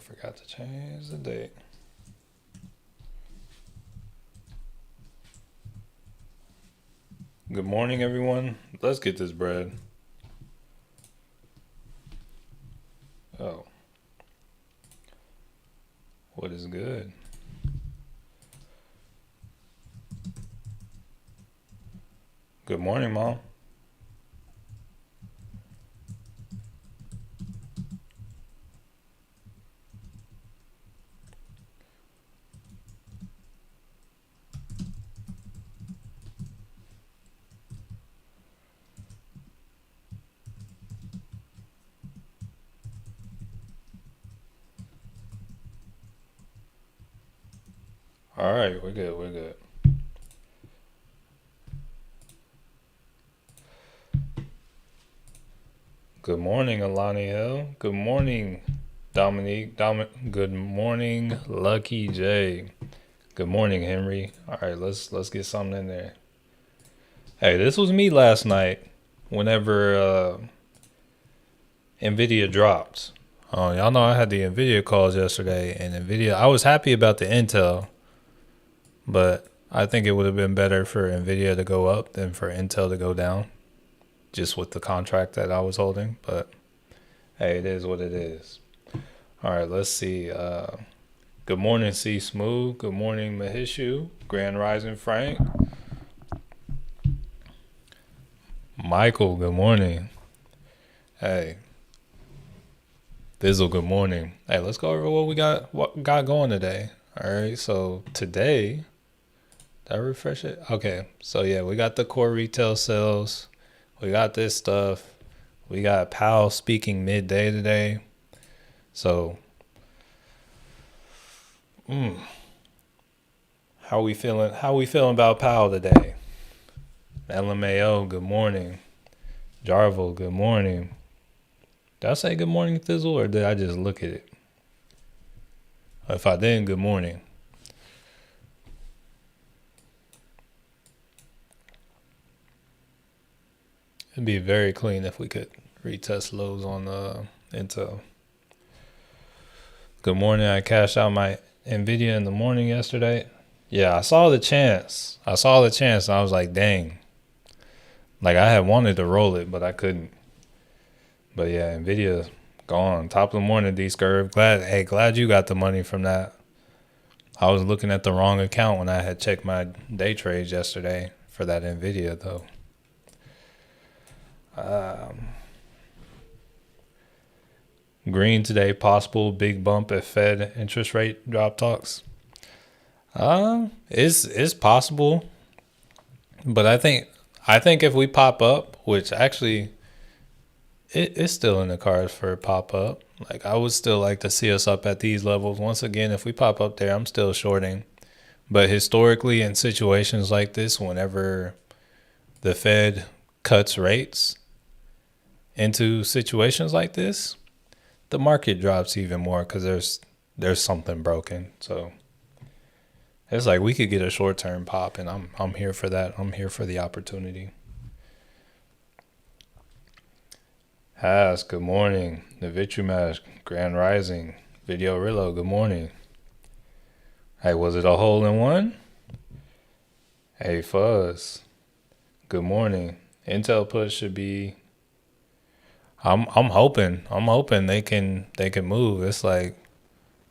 forgot to change the date. Good morning, everyone. Let's get this bread. Oh. What is good? Good morning, Mom. All right, we're good. We're good. Good morning, Alani Hill. Good morning, Dominique. Good morning, Lucky J. Good morning, Henry. All right, let's get something in there. Hey, this was me last night. Whenever Nvidia dropped. Oh, y'all know I had the Nvidia calls yesterday, and Nvidia. I was happy about the Intel, but I think it would have been better for Nvidia to go up than for Intel to go down, just with the contract that I was holding. But hey, it is what it is. All right, let's see. Good morning, C Smooth. Good morning, Mahishu. Grand Rising Frank. Michael, good morning. Hey. Thizzle, good morning. Hey, let's go over what got going today. All right, so today, did I refresh it? Okay, so yeah, we got the core retail sales. We got this stuff. We got Powell speaking midday today. So, how we feeling? How we feeling about Powell today? LMAO, good morning. Jarvel, good morning. Did I say good morning, Thizzle, or did I just look at it? If I didn't, good morning. It'd be very clean if we could retest lows on Intel. Good morning. I cashed out my Nvidia in the morning yesterday. Yeah, I saw the chance. And I was like, dang. Like, I had wanted to roll it, but I couldn't. But yeah, Nvidia gone. Top of the morning, D-Scurv. Glad you got the money from that. I was looking at the wrong account when I had checked my day trades yesterday for that Nvidia, though. Green today, possible big bump if Fed interest rate drop talks. It's possible, but I think if we pop up, which actually it's still in the cards for a pop up. Like, I would still like to see us up at these levels. Once again, if we pop up there, I'm still shorting. But historically, in situations like this, whenever the Fed cuts rates into situations like this, the market drops even more because there's something broken. So it's like we could get a short-term pop, and I'm here for that. I'm here for the opportunity. Has, good morning. Navitrumash, Grand Rising. Video Rillo, good morning. Hey, was it a hole in one? Hey, Fuzz, good morning. Intel put should be. I'm hoping they can move. It's like,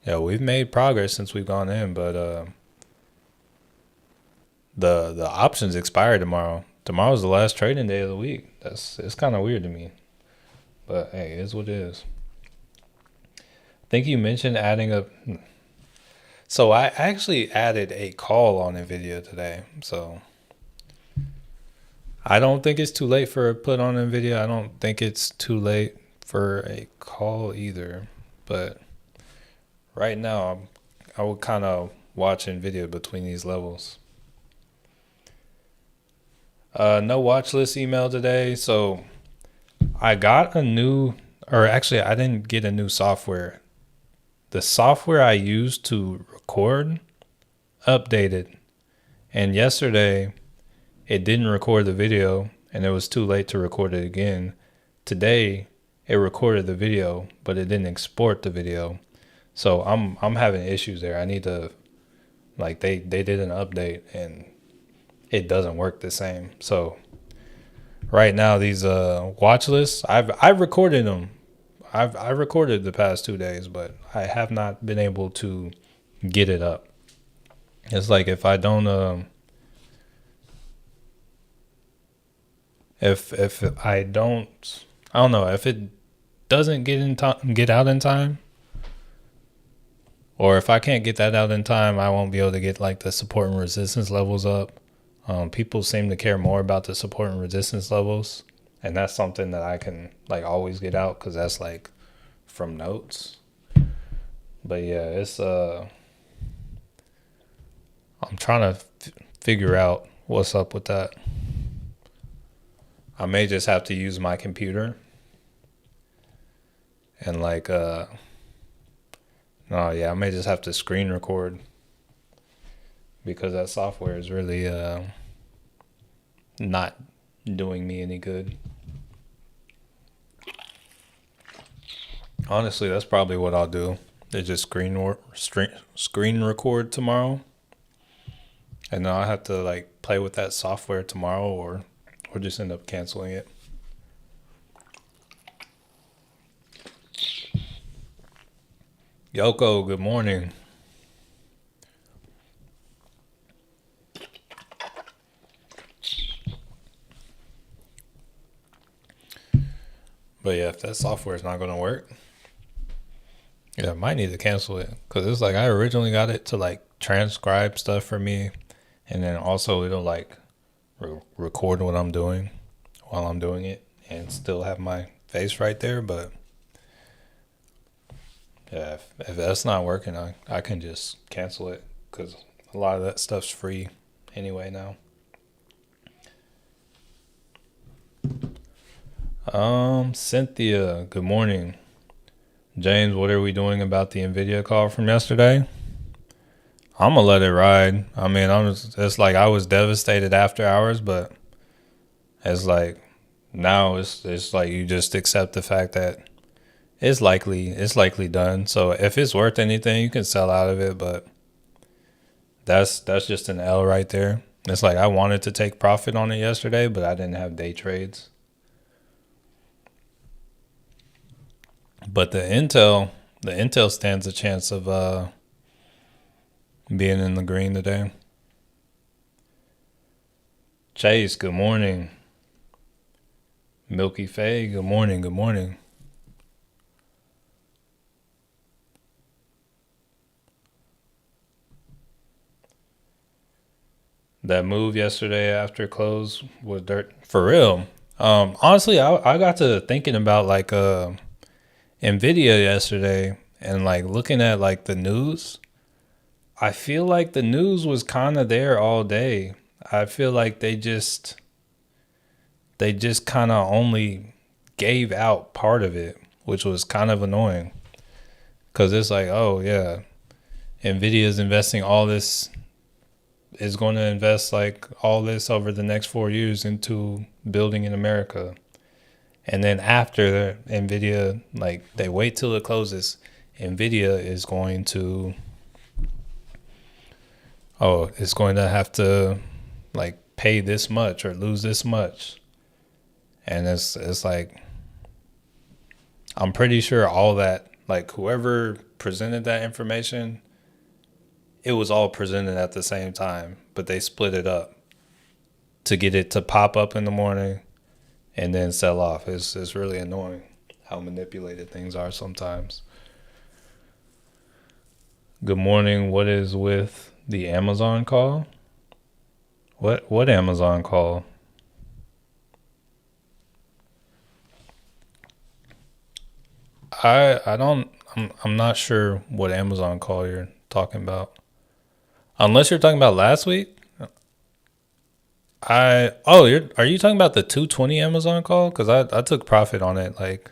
yeah, we've made progress since we've gone in, but the options expire tomorrow. Tomorrow's the last trading day of the week. It's kind of weird to me. But hey, it is what it is. I think you mentioned adding a. So I actually added a call on Nvidia today. So I don't think it's too late for a put on Nvidia. I don't think it's too late for a call either. But right now, I would kind of watch Nvidia between these levels. No watch list email today. So I got a new, or actually I didn't get a new software. The software I used to record updated. And yesterday it didn't record the video and it was too late to record it again. Today it recorded the video, but it didn't export the video. So I'm having issues there. I need to, like, they did an update and it doesn't work the same. So right now these watch lists, I've recorded them. I recorded the past 2 days, but I have not been able to get it up. It's like if I don't if I don't, I don't know, if it doesn't get out in time, or if I can't get that out in time, I won't be able to get like the support and resistance levels up. People seem to care more about the support and resistance levels, and that's something that I can like always get out because that's like from notes. But yeah, it's I'm trying to figure out what's up with that. I may just have to use my computer and like no, yeah, I may just have to screen record because that software is really not doing me any good. Honestly, that's probably what I'll do. Is just screen record tomorrow, and then I'll have to like play with that software tomorrow, or just end up canceling it. Yoko, good morning. But yeah, if that software is not going to work, yeah, I might need to cancel it because it's like I originally got it to like transcribe stuff for me, and then also it'll like record what I'm doing while I'm doing it and still have my face right there. But yeah, if that's not working, I can just cancel it because a lot of that stuff's free anyway now. Cynthia, good morning. James, what are we doing about the NVIDIA call from yesterday? I'm gonna let it ride. I mean, it's like I was devastated after hours, but it's like now it's like you just accept the fact that it's likely done. So if it's worth anything, you can sell out of it, but that's just an L right there. It's like I wanted to take profit on it yesterday, but I didn't have day trades. But the Intel stands a chance of being in the green today. Chase, good morning. Milky Faye, good morning, good morning. That move yesterday after close was dirt for real. Honestly, I got to thinking about like Nvidia yesterday and like looking at like the news. I feel like the news was kind of there all day. I feel like they just kind of only gave out part of it, which was kind of annoying. Cause it's like, oh yeah, Nvidia is investing all this, is going to invest like all this over the next 4 years into building in America. And then after Nvidia, like they wait till it closes, Nvidia is going to, it's going to have to like pay this much or lose this much. And it's like, I'm pretty sure all that, like whoever presented that information, it was all presented at the same time, but they split it up to get it to pop up in the morning and then sell off. It's really annoying how manipulated things are sometimes. Good morning. What is with the Amazon call? What Amazon call? I don't I'm not sure what Amazon call you're talking about. Unless you're talking about last week. Are you talking about the 220 Amazon call? Because I took profit on it like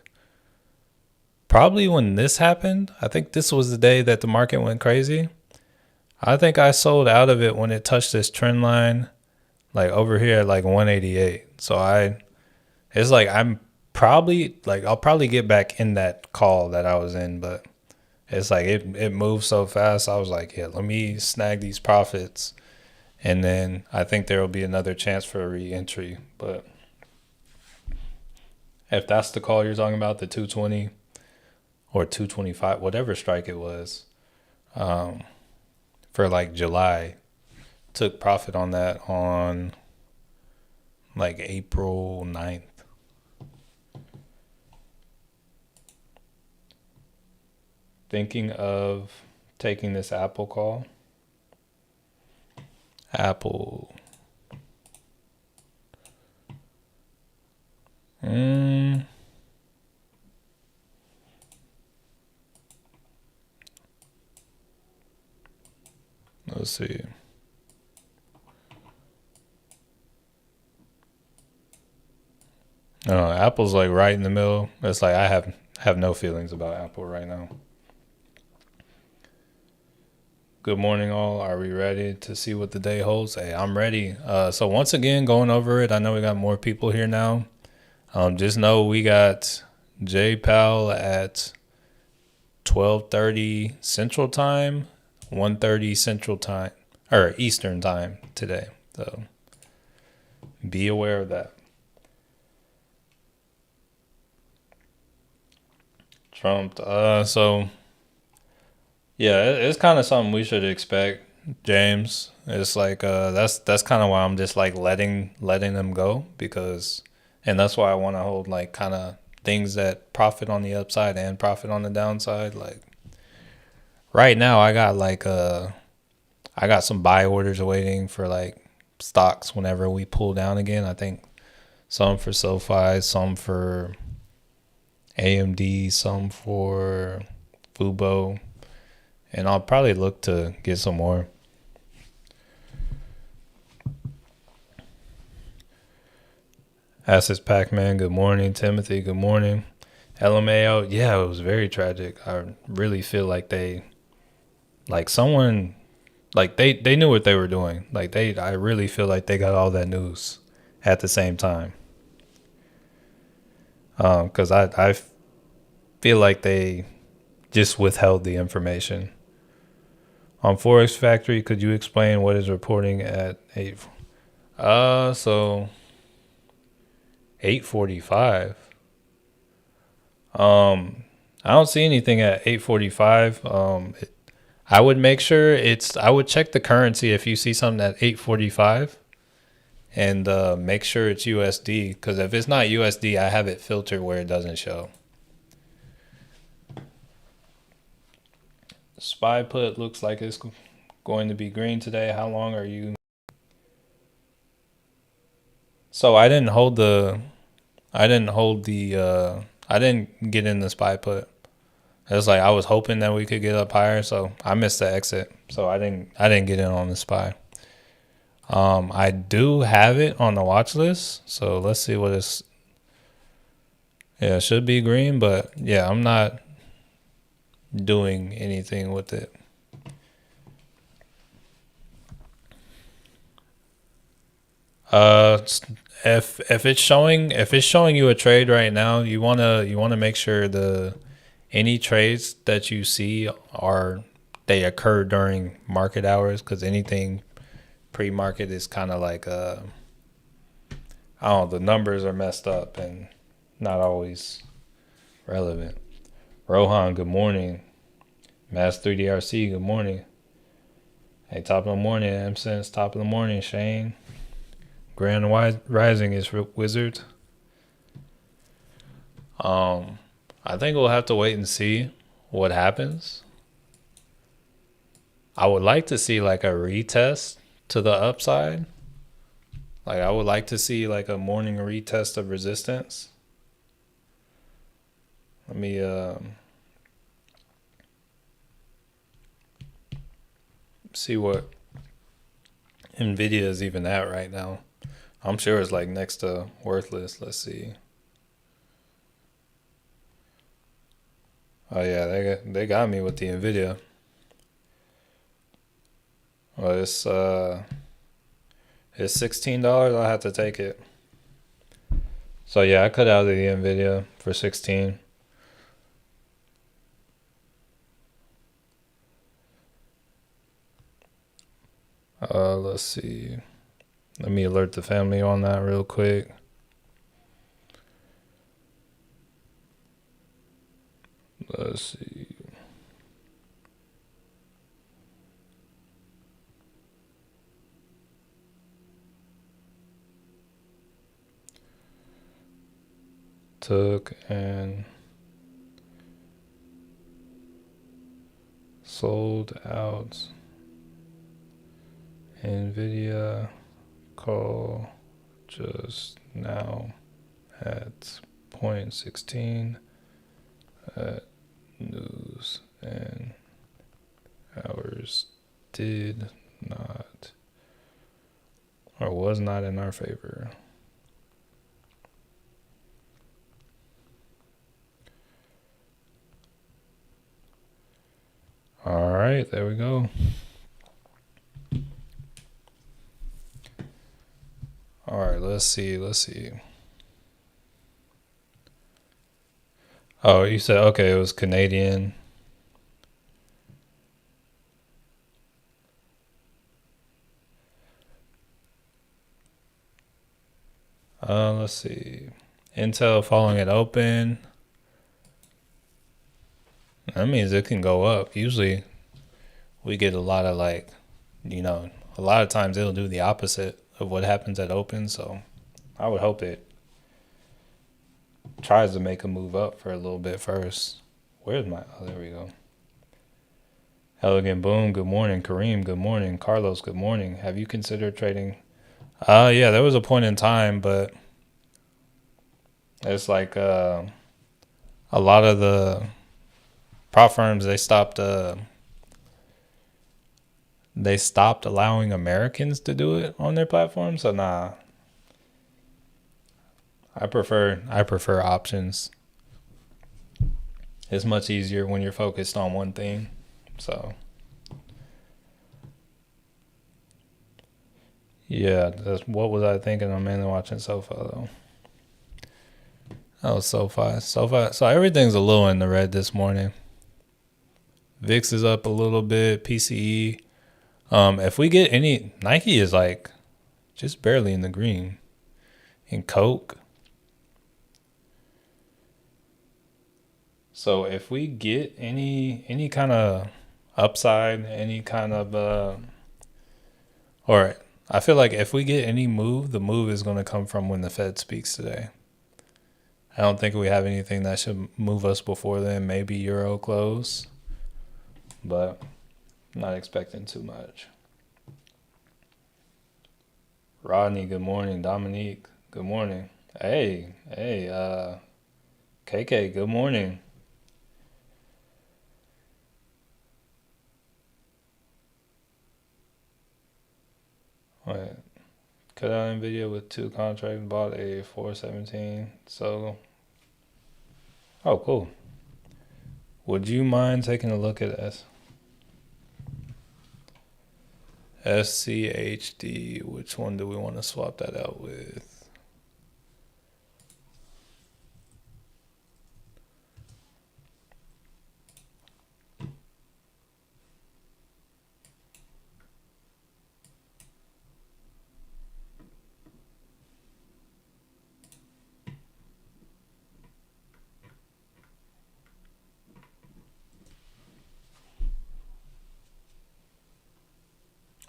probably when this happened. I think this was the day that the market went crazy. I think I sold out of it when it touched this trend line like over here at like 188. So it's like I'm probably like I'll probably get back in that call that I was in, but It's like it moves so fast. I was like, yeah, let me snag these profits, and then I think there will be another chance for a re-entry. But if that's the call you're talking about, the 220 or 225, whatever strike it was, um, for like July, took profit on that on like April 9th. Thinking of taking this Apple call. Apple. Let's see. No, Apple's like right in the middle. It's like I have no feelings about Apple right now. Good morning, all. Are we ready to see what the day holds? Hey, I'm ready. So once again, going over it. I know we got more people here now. Just know we got J Powell at 12:30 Central Time, 1:30 Central Time or Eastern Time today. So be aware of that. Trump. So yeah, it's kind of something we should expect, James. It's like that's kind of why I'm just like letting them go because, and that's why I want to hold like kind of things that profit on the upside and profit on the downside. Like right now, I got some buy orders waiting for like stocks whenever we pull down again. I think some for SoFi, some for AMD, some for Fubo, and I'll probably look to get some more. Assets Pac-Man, good morning. Timothy, good morning. LMAO, yeah, it was very tragic. I really feel like someone, they knew what they were doing. I really feel like they got all that news at the same time. Because I feel like they just withheld the information. On Forex Factory, could you explain what is reporting at 8? So 8:45. I don't see anything at 8:45. I would make sure I would check the currency if you see something at 8:45 and make sure it's USD because if it's not USD, I have it filtered where it doesn't show. SPY put looks like it's going to be green today. How long are you? So I didn't get in the SPY put. It was like I was hoping that we could get up higher, so I missed the exit. So I didn't get in on the SPY. I do have it on the watch list, so let's see what it's. Yeah, it should be green, but yeah, I'm not doing anything with it. If it's showing you a trade right now, you wanna make sure any trades that you see they occur during market hours because anything pre-market is kind of like I don't know, the numbers are messed up and not always relevant. Rohan, good morning. Mass 3DRC, good morning. Hey, top of the morning, M-Sense, top of the morning, Shane. Grand Rising is Wizard. I think we'll have to wait and see what happens. I would like to see like a retest to the upside. Like I would like to see like a morning retest of resistance. Let me see what Nvidia is even at right now. I'm sure it's like next to worthless. Let's see. Oh yeah, they got me with the Nvidia. Well, it's $16. I'll have to take it. So yeah, I cut out of the Nvidia for 16. Let's see. Let me alert the family on that real quick. Let's see. Took and sold out NVIDIA call just now at 0.16 at news, and ours did not or was not in our favor. All right, there we go. All right, let's see. Oh, you said, okay, it was Canadian. Let's see. Intel following it open. That means it can go up. Usually we get a lot of a lot of times it'll do the opposite of what happens at open. So I would hope it tries to make a move up for a little bit first. Where's my, oh, there we go. Elegant Boom, good morning. Kareem, good morning. Carlos, good morning. Have you considered trading? Yeah, there was a point in time, but it's like a lot of the prop firms, they stopped allowing Americans to do it on their platform. So nah, I prefer options. It's much easier when you're focused on one thing. So yeah, what was I thinking? I'm mainly watching SoFi though. Oh, SoFi. So everything's a little in the red this morning. VIX is up a little bit. PCE. If we get any, Nike is like just barely in the green. And Coke. So if we get any kind of upside, any kind of or I feel like if we get any move, the move is going to come from when the Fed speaks today. I don't think we have anything that should move us before then. Maybe Euro close, but not expecting too much. Rodney, good morning. Dominique, good morning. Hey, KK, good morning. Wait, cut out NVIDIA with 2 contracts, bought a 417. So, oh, cool. Would you mind taking a look at SCHD? Which one do we want to swap that out with?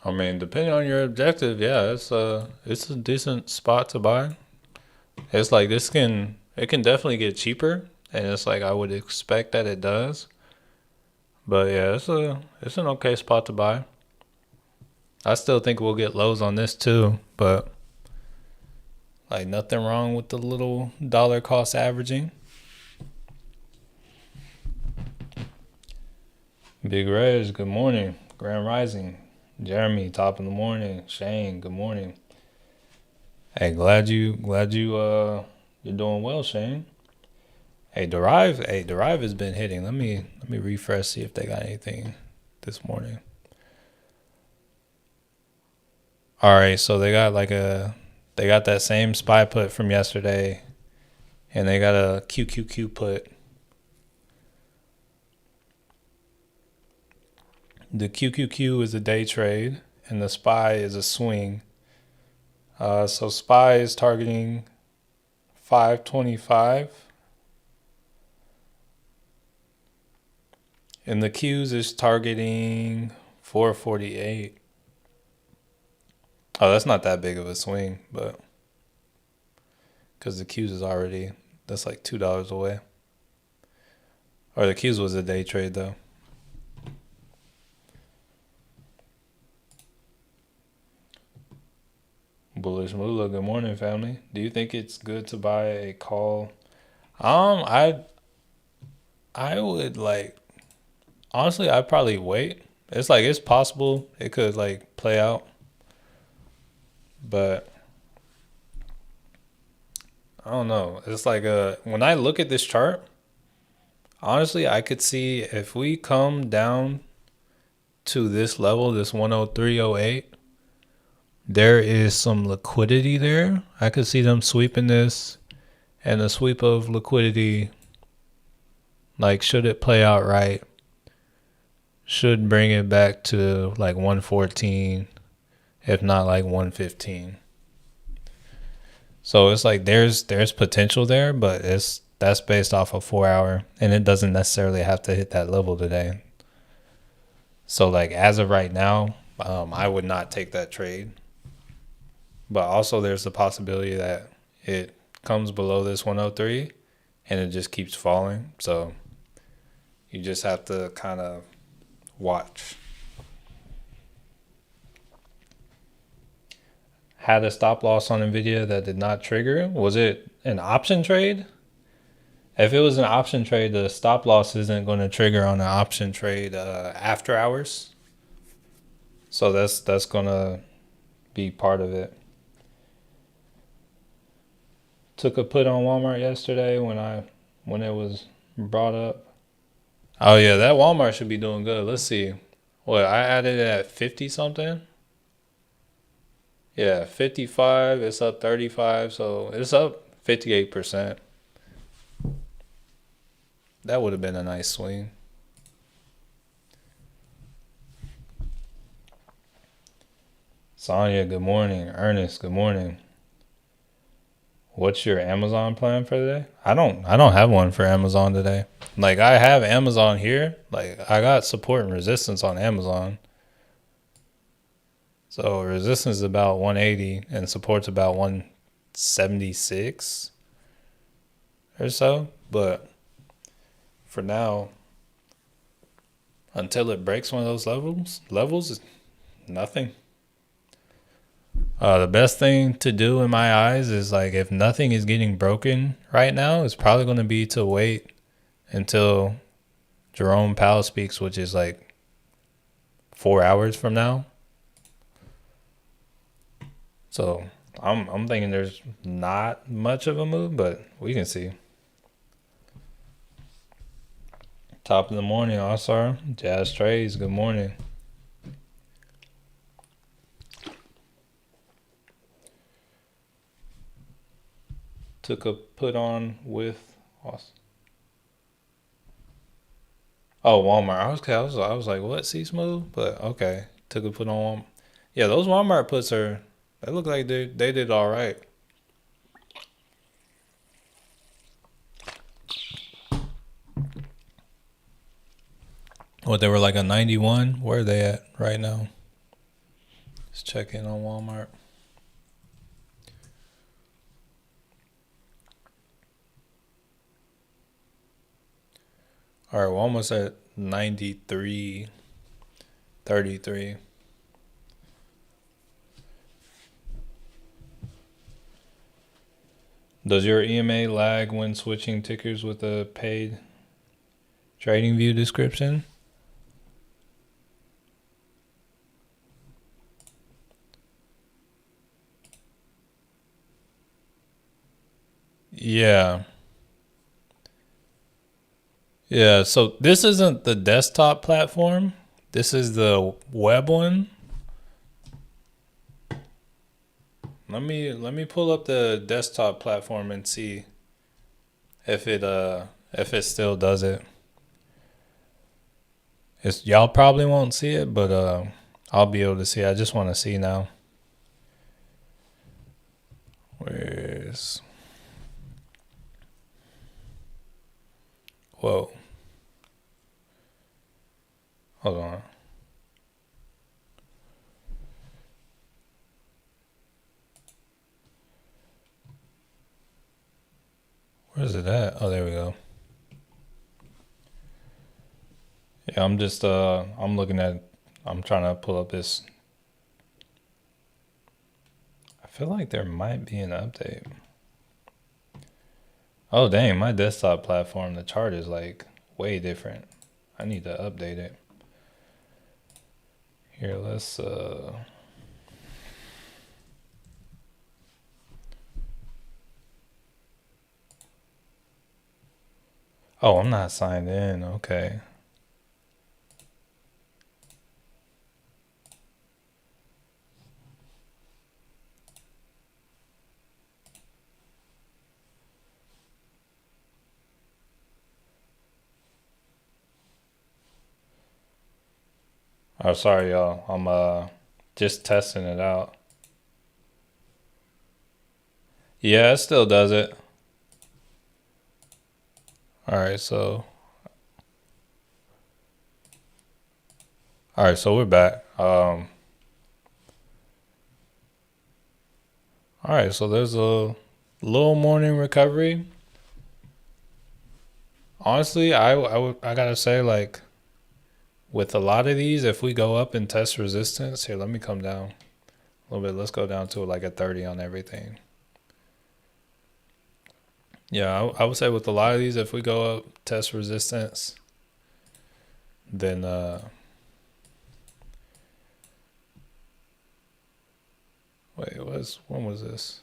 I mean, depending on your objective, yeah, it's a decent spot to buy. It's like it can definitely get cheaper, and it's like I would expect that it does. But yeah, it's an okay spot to buy. I still think we'll get lows on this too, but like nothing wrong with the little dollar cost averaging. Big Reg, good morning. Grand Rising. Jeremy, top of the morning. Shane, good morning. Hey, glad you you're doing well, Shane. Hey, Derive has been hitting. Let me refresh, see if they got anything this morning. All right, so they got that same SPY put from yesterday, and they got a QQQ put. The QQQ is a day trade, and the SPY is a swing. So SPY is targeting 525, and the Qs is targeting 448. Oh, that's not that big of a swing, but because the Qs is already, that's like $2 away. Or the Qs was a day trade though. Bullish Moolah, good morning, family. Do you think it's good to buy a call? I would like, honestly, I'd probably wait. It's like it's possible it could like play out, but I don't know. It's like when I look at this chart, honestly, I could see if we come down to this level, this 103.08, there is some liquidity there. I could see them sweeping this, and the sweep of liquidity, like, should it play out right, should bring it back to like 114, if not like 115. So it's like there's potential there, but that's based off a 4 hour, and it doesn't necessarily have to hit that level today. So like as of right now, I would not take that trade. But also there's the possibility that it comes below this 103 and it just keeps falling. So you just have to kind of watch. Had a stop loss on NVIDIA that did not trigger. Was it an option trade? If it was an option trade, the stop loss isn't going to trigger on an option trade after hours. So that's going to be part of it. Took a put on Walmart yesterday when it was brought up. Oh yeah, that Walmart should be doing good. Let's see. What, I added it at 50 something? Yeah, 55. It's up 35, so it's up 58%. That would have been a nice swing. Sonia, good morning. Ernest, good morning. What's your Amazon plan for today? I don't have one for Amazon today. Like, I have Amazon here. Like, I got support and resistance on Amazon. So resistance is about 180 and support's about 176 or so. But for now, until it breaks one of those levels is nothing. The best thing to do in my eyes is, like, if nothing is getting broken right now, it's probably going to be to wait until Jerome Powell speaks, which is like 4 hours from now. So I'm thinking there's not much of a move, but we can see. Top of the morning, Osar. Jazz Trades, good morning. Took a put on with Austin. Oh, Walmart. I was like, what, C-Smooth? But okay. Took a put on Walmart. Yeah, those Walmart puts they look like they did all right. What, they were like a 91? Where are they at right now? Let's check in on Walmart. All right, we're almost at 93.33. Does your EMA lag when switching tickers with a paid trading view description? Yeah. Yeah, so this isn't the desktop platform. This is the web one. Let me pull up the desktop platform and see if it still does it. Y'all probably won't see it, but I'll be able to see. I just want to see now. Where's... Whoa. Hold on. Where's it at? Oh, there we go. Yeah, I'm just I'm looking at, I'm trying to pull up this. I feel like there might be an update. Oh dang, my desktop platform, the chart is like way different. I need to update it. Here, let's oh, I'm not signed in. Okay. Oh, sorry, y'all. I'm just testing it out. Yeah, it still does it. All right, so we're back. All right, so there's a little morning recovery. Honestly, I gotta say, like, with a lot of these, if we go up and test resistance, here, let me come down a little bit. Let's go down to like a 30 on everything. Yeah, I would say with a lot of these, if we go up, test resistance, then wait, when was this?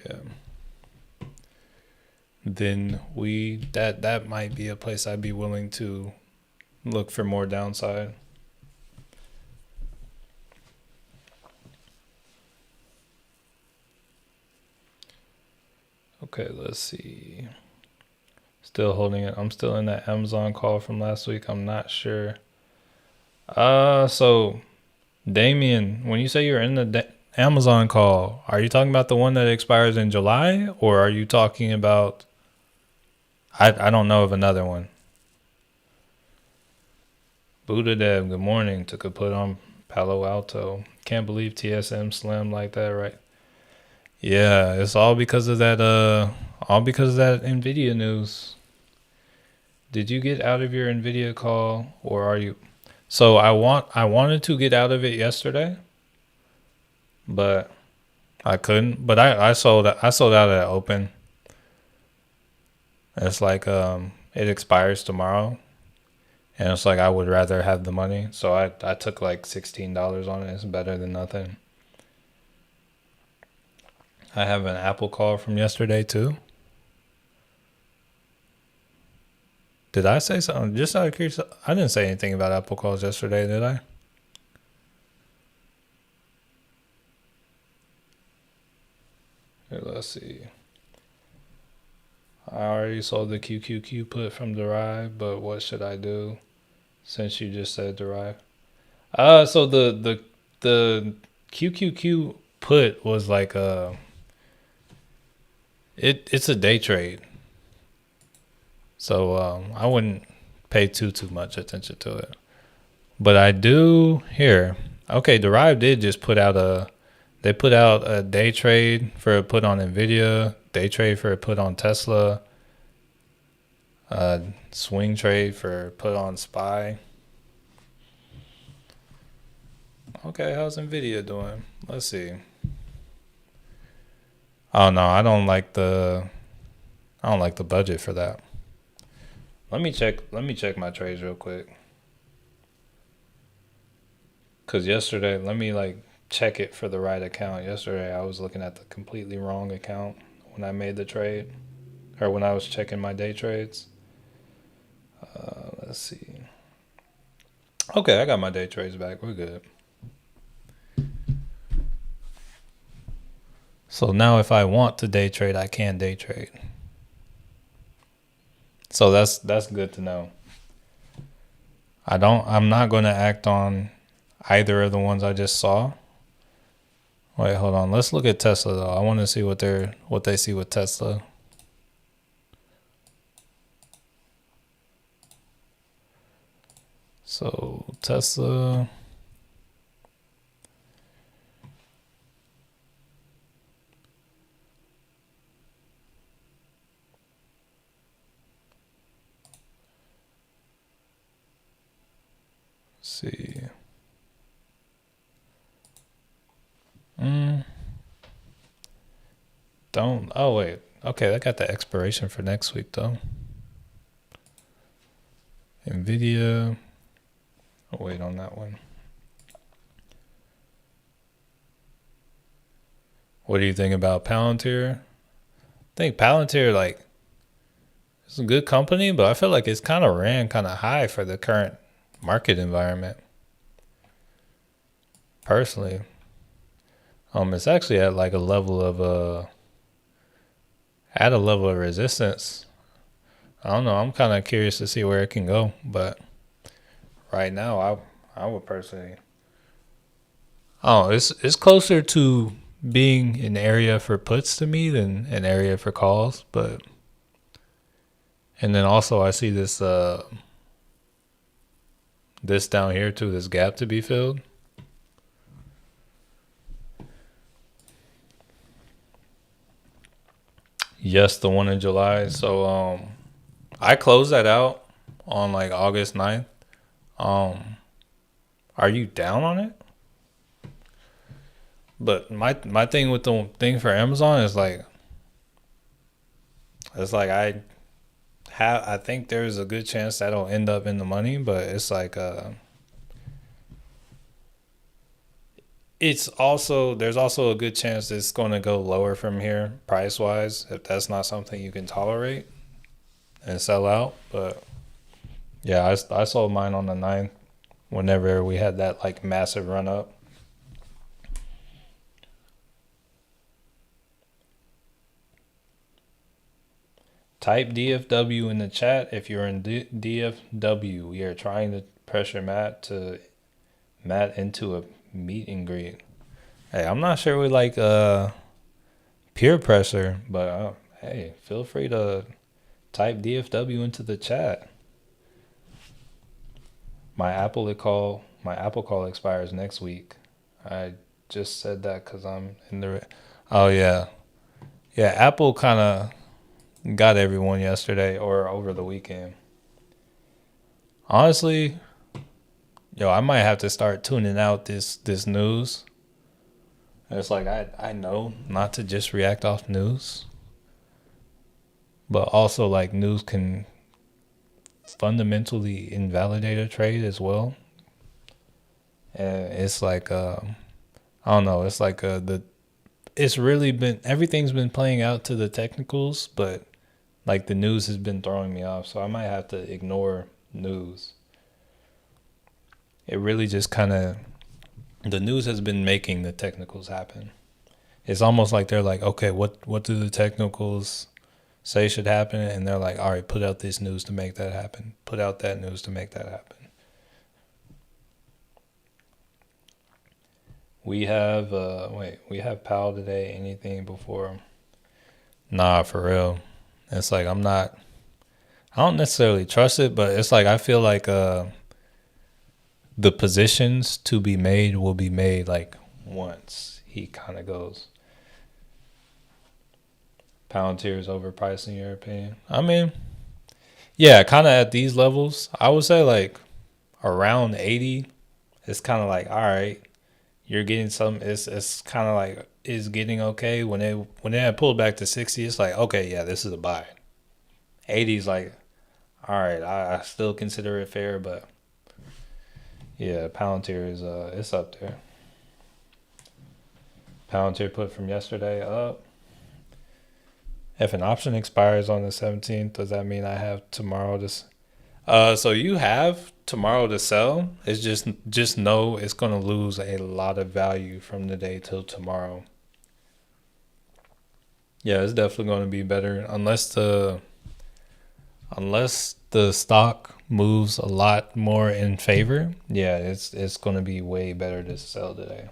Yeah. Then that might be a place I'd be willing to look for more downside. Okay, let's see. Still holding it. I'm still in that Amazon call from last week. I'm not sure. So Damien, when you say you're in the Amazon call, are you talking about the one that expires in July, or are you talking about? I don't know of another one. Buddha Dev, good morning. Took a put on Palo Alto. Can't believe TSM slammed like that, right? Yeah, it's all because of that. All because of that Nvidia news. Did you get out of your Nvidia call, or are you? So I wanted to get out of it yesterday, but I couldn't. But I sold out at open. It's like it expires tomorrow, and it's like I would rather have the money. So I took like $16 on it. It's better than nothing. I have an Apple call from yesterday too. Did I say something? Just out of curiosity, I didn't say anything about Apple calls yesterday, did I? Here, let's see. I already sold the QQQ put from Derive, but what should I do since you just said Derive? So the QQQ put was like it's a day trade. So I wouldn't pay too much attention to it. But I do here. Okay, Derive did just put out they put out a day trade for a put on Nvidia, day trade for a put on Tesla, swing trade for a put on SPY. Okay, how's Nvidia doing? Let's see. Oh no, I don't like the budget for that. Let me check my trades real quick. Cause yesterday, let me like check it for the right account. Yesterday I was looking at the completely wrong account when I made the trade, or when I was checking my day trades. Let's see. Okay, I got my day trades back. We're good. So now if I want to day trade, I can day trade. So that's good to know. I'm not going to act on either of the ones I just saw. Wait, hold on. Let's look at Tesla though. I want to see what they see with Tesla. So Tesla. Let's see. Don't. Oh wait. Okay, I got the expiration for next week though. Nvidia. I'll wait on that one. What do you think about Palantir? I think Palantir, like, it's a good company, but I feel like it's kind of ran kind of high for the current market environment. Personally, it's actually at like a level of at a level of resistance. I don't know. I'm kind of curious to see where it can go, but right now, I would personally. Oh, it's closer to being an area for puts to me than an area for calls, but and then also I see this down here too, this gap to be filled. Yes, the one in July. So I closed that out on like August 9th. Um are you down on it? But my thing with the thing for Amazon is like it's like I think there's a good chance that'll end up in the money, but it's also there's also a good chance it's going to go lower from here price wise if that's not something you can tolerate and sell out. But yeah, I sold mine on the 9th whenever we had that like massive run up. Type DFW in the chat if you're in DFW. We are trying to pressure Matt into a meet and greet. Hey, I'm not sure we like peer pressure, but hey, feel free to type DFW into the chat. My Apple call expires next week. I just said that because I'm in the. Oh yeah, yeah. Apple kind of got everyone yesterday or over the weekend. Honestly, yo, I might have to start tuning out this news. It's like I know not to just react off news, but also like news can fundamentally invalidate a trade as well. And it's like I don't know. It's like it's really been everything's been playing out to the technicals, but like the news has been throwing me off. So I might have to ignore news. It really just kind of the news has been making the technicals happen. It's almost like they're like, okay, what do the technicals say should happen? And they're like, all right, put out this news to make that happen. Put out that news to make that happen. We have we have Powell today. Anything before? Nah, for real. It's like I don't necessarily trust it, but it's like I feel like the positions to be made will be made like once he kind of goes. Palantir is overpriced in your opinion? I mean, yeah, kind of at these levels, I would say like around 80. It's kind of like all right, you're getting some. It's kind of like is getting okay when they had pulled back to 60. It's like okay, yeah, this is a buy. 80 is like all right, I still consider it fair, but yeah, Palantir is it's up there. Palantir put from yesterday up. If an option expires on the 17th, does that mean I have tomorrow to? So you have tomorrow to sell. It's just know it's gonna lose a lot of value from today till tomorrow. Yeah, it's definitely gonna be better unless the stock moves a lot more in favor, yeah, it's going to be way better to sell today.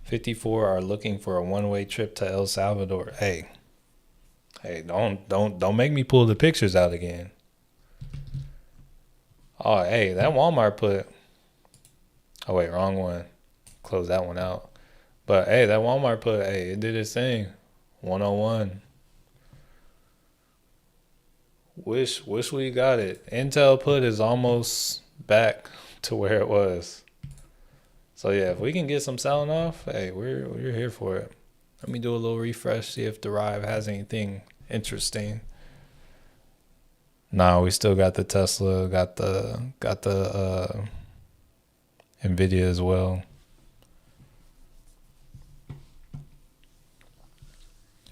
54 are looking for a one-way trip to El Salvador. Hey, don't make me pull the pictures out again. Oh, hey, that Walmart put. Oh wait, wrong one. Close that one out. But hey, that Walmart put. Hey, it did its thing. 101. Wish we got it. Intel put is almost back to where it was. So yeah, if we can get some selling off, hey, we're here for it. Let me do a little refresh, see if Derive has anything interesting. Nah, we still got the Tesla, got the Nvidia as well.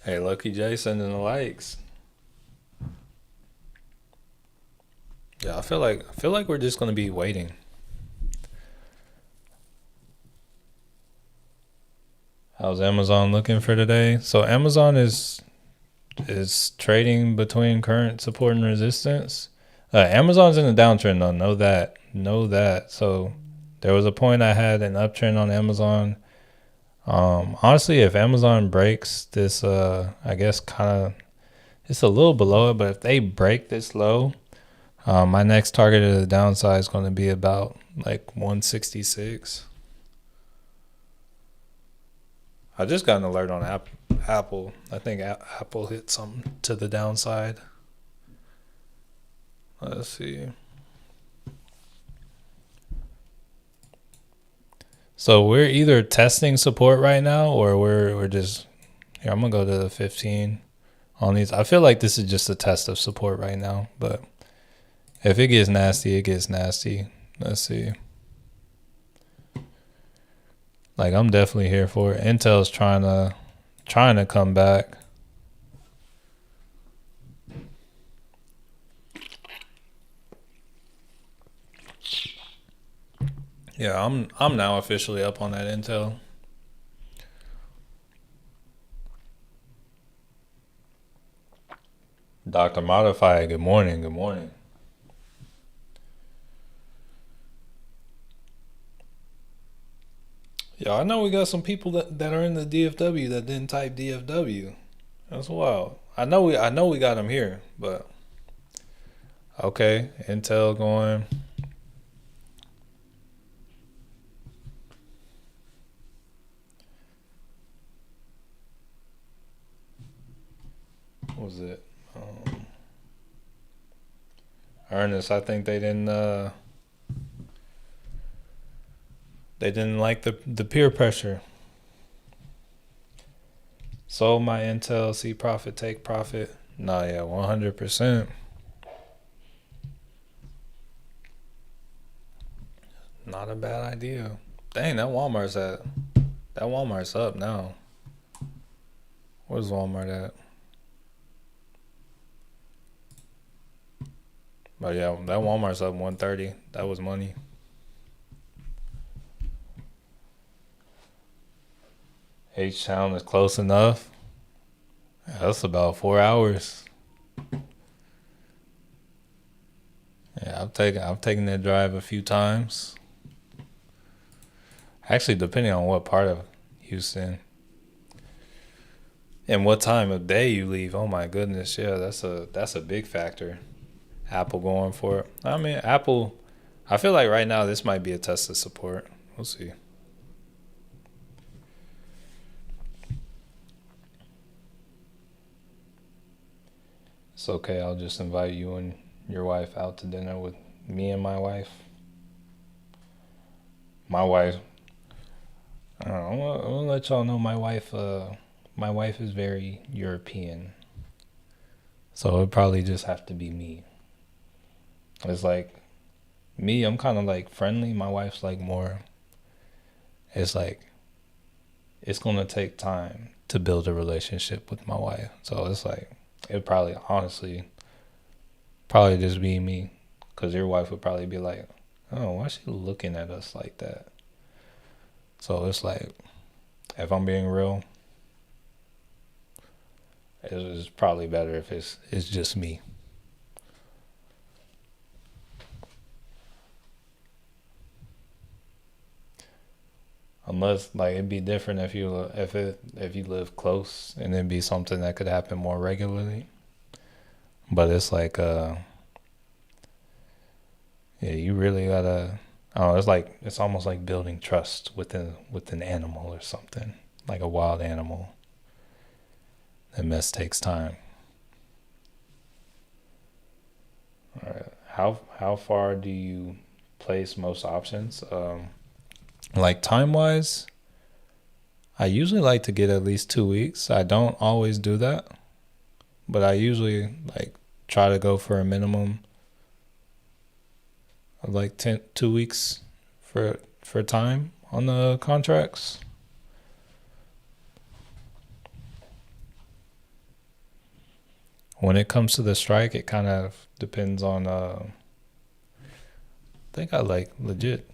Hey, Lucky J sending the likes. Yeah, I feel like we're just gonna be waiting. How's Amazon looking for today? So Amazon is trading between current support and resistance. Amazon's in a downtrend though. Know that. So there was a point I had an uptrend on Amazon. Honestly, if Amazon breaks this, I guess kind of it's a little below it, but if they break this low, my next target of the downside is going to be about like 166. I just got an alert on Apple. I think Apple hit something to the downside. Let's see. So we're either testing support right now, or we're just here. I'm gonna go to the 15 on these. I feel like this is just a test of support right now, but if it gets nasty, it gets nasty. Let's see. Like I'm definitely here for it. Intel's trying to come back. Yeah, I'm now officially up on that Intel. Dr. Modify, good morning, good morning. Yeah, I know we got some people that are in the DFW that didn't type DFW. That's wild. I know we got them here, but okay, Intel going. What was it? Ernest, I think they didn't like the peer pressure. Sold my Intel, see profit, take profit. Nah, yeah, 100%. Not a bad idea. Dang, that Walmart's up now. Where's Walmart at? But yeah, that Walmart's up 130. That was money. H-Town is close enough. Yeah, that's about 4 hours. Yeah, I've taken that drive a few times. Actually, depending on what part of Houston and what time of day you leave. Oh my goodness, yeah, that's a big factor. Apple going for it. I mean, Apple. I feel like right now this might be a test of support. We'll see. It's okay. I'll just invite you and your wife out to dinner with me and my wife. My wife. I don't know, I'm gonna let y'all know my wife. My wife is very European, so it'd probably just have to be me. It's like me. I'm kind of like friendly. My wife's like more. It's like it's gonna take time to build a relationship with my wife. So it's like it'd probably honestly probably just be me, because your wife would probably be like, "Oh, why is she looking at us like that?" So it's like, if I'm being real, it's probably better if it's just me. Unless like it'd be different if you live close and it'd be something that could happen more regularly. But it's like yeah, you really gotta. Oh, it's almost like building trust with an animal or something, like a wild animal. That mess takes time. All right. How far do you place most options? Like time wise, I usually like to get at least 2 weeks. I don't always do that, but I usually like try to go for a minimum of like 2 weeks for time on the contracts. When it comes to the strike, it kind of depends on. I think I like legit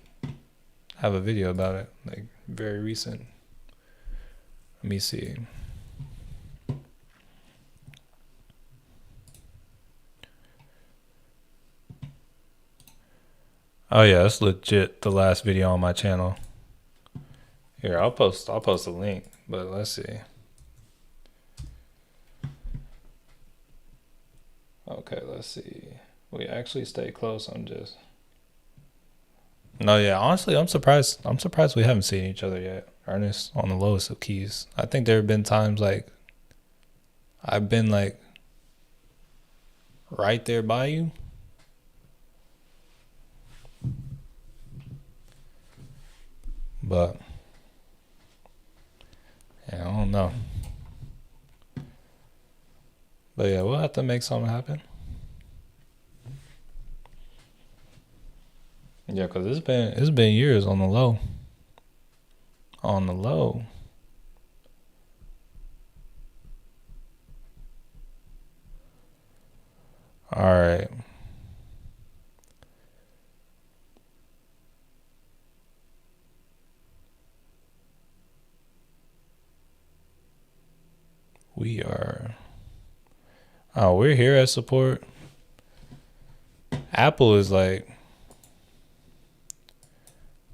have a video about it, like very recent. Let me see. Oh yeah, that's legit the last video on my channel. Here, I'll post a link, but let's see. Okay, let's see. We actually stay close. No, yeah, honestly, I'm surprised. I'm surprised we haven't seen each other yet. Ernest on the lowest of keys. I think there have been times like I've been like right there by you. But yeah, I don't know. But yeah, we'll have to make something happen. Yeah, cause it's been years on the low. On the low. All right. We are. Oh, we're here at support. Apple is like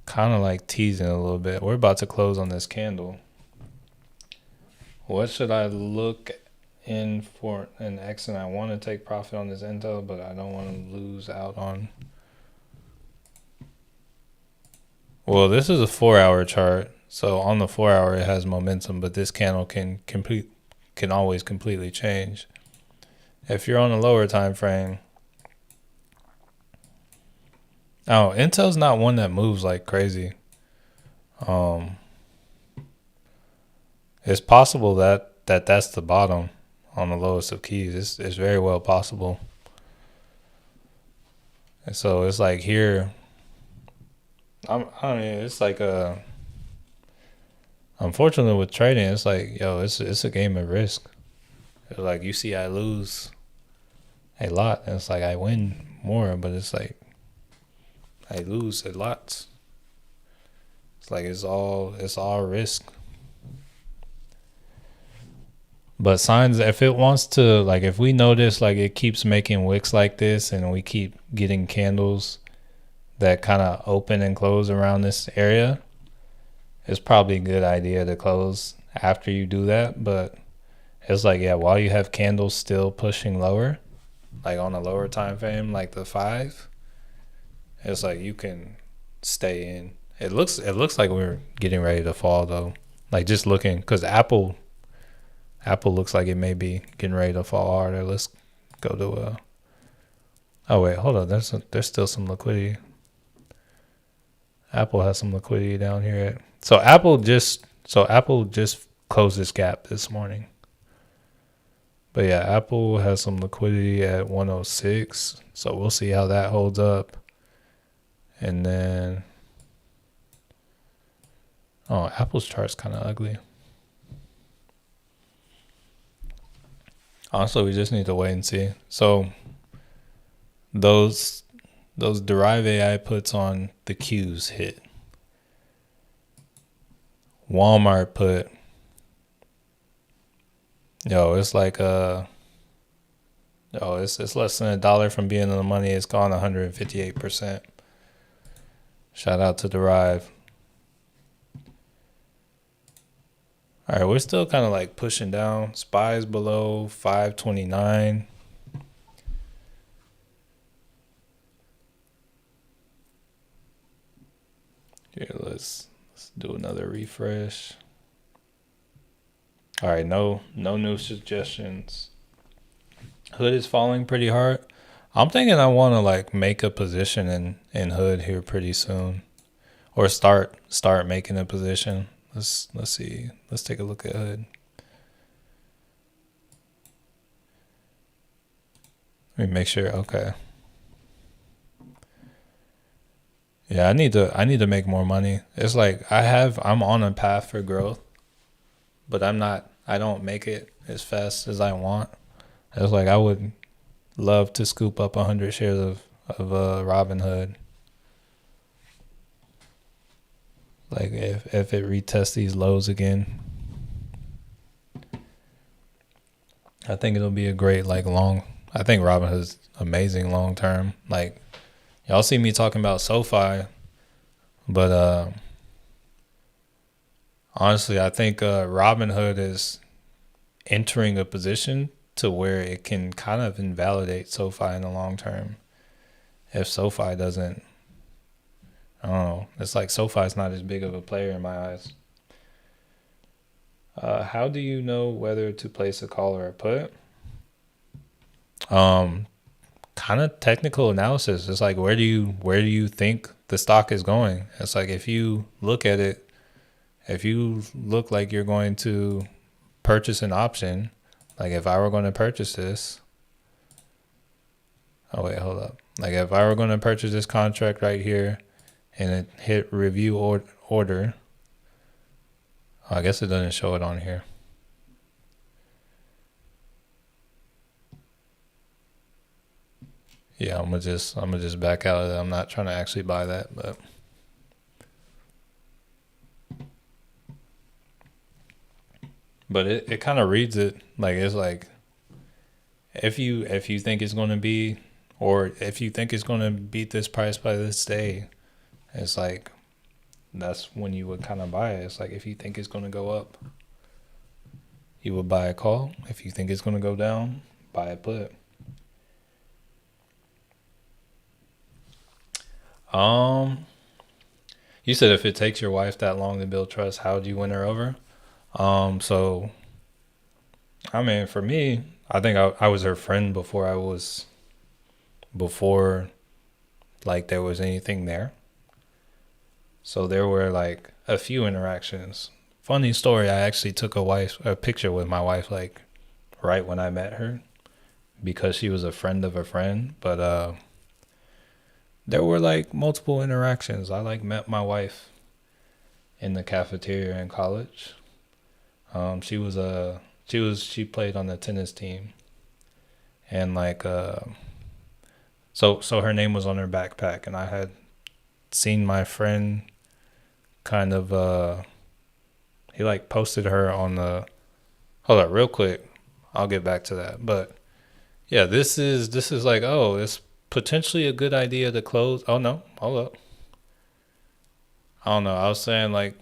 kind of like teasing a little bit. We're about to close on this candle. What should I look in for an exit? I want to take profit on this Intel, but I don't want to lose out on. Well, this is a 4-hour chart, so on the 4-hour it has momentum, but this candle can always completely change. If you're on a lower time frame, oh, Intel's not one that moves like crazy. It's possible that's the bottom on the lowest of keys. It's very well possible. And so it's like here. I mean, it's like unfortunately with trading, it's like it's a game of risk. It's like you see, I lose a lot, and it's like I win more, but it's like I lose a lot. It's like it's all risk. But signs, if it wants to, like, if we notice, like, it keeps making wicks like this and we keep getting candles that kind of open and close around this area, it's probably a good idea to close after you do that. But it's like, yeah, while you have candles still pushing lower, like on a lower time frame, like the 5, it's like you can stay in. It looks like we're getting ready to fall though. Like just looking, because Apple looks like it may be getting ready to fall harder. Let's go to oh wait, hold on. There's still some liquidity. Apple has some liquidity down here. So Apple just closed this gap this morning. But yeah, Apple has some liquidity at 106. So we'll see how that holds up. And then Apple's chart's kind of ugly. Honestly, we just need to wait and see. So those Derive AI puts on the Qs hit. Walmart put, it's like it's less than $1 from being in the money. It's gone 158%. Shout out to Derive. All right, we're still kind of like pushing down. Spies below 529. Here, let's do another refresh. All right, no new suggestions. Hood is falling pretty hard. I'm thinking I want to like make a position in Hood here pretty soon, or start making a position. Let's see. Let's take a look at Hood. Let me make sure. Okay. Yeah, I need to make more money. It's like I'm on a path for growth, but I don't make it as fast as I want. It's like I would love to scoop up 100 shares of Robinhood. Like if it retests these lows again, I think it'll be a great like long. I think Robinhood's amazing long term. Like y'all see me talking about SoFi, but honestly, I think Robinhood is entering a position to where it can kind of invalidate SoFi in the long term. If SoFi doesn't, I don't know. It's like SoFi's not as big of a player in my eyes. How do you know whether to place a call or a put? Kind of technical analysis. It's like where do you think the stock is going? It's like if you look at it, if you look like you're going to purchase an option, like if I were going to purchase this, oh wait, hold up. Like if I were going to purchase this contract right here and it hit review order, oh, I guess it doesn't show it on here. Yeah, I'm gonna just back out of that. I'm not trying to actually buy that, but it kind of reads it like it's like if you think it's gonna be, or if you think it's gonna beat this price by this day, it's like that's when you would kind of buy it. It's like if you think it's gonna go up, you would buy a call. If you think it's gonna go down, buy a put. Um, you said if it takes your wife that long to build trust, how do you win her over? So I mean, for me, I think I was her friend before like there was anything there. So there were like a few interactions. Funny story, I actually took a picture with my wife like right when I met her because she was a friend of a friend, but there were like multiple interactions. I like met my wife in the cafeteria in college. She played on the tennis team, and like so her name was on her backpack, and I had seen my friend kind of he like posted her on the, hold up real quick, I'll get back to that. But yeah, this is like, oh, it's potentially a good idea to close. Oh no, hold up. I don't know. I was saying like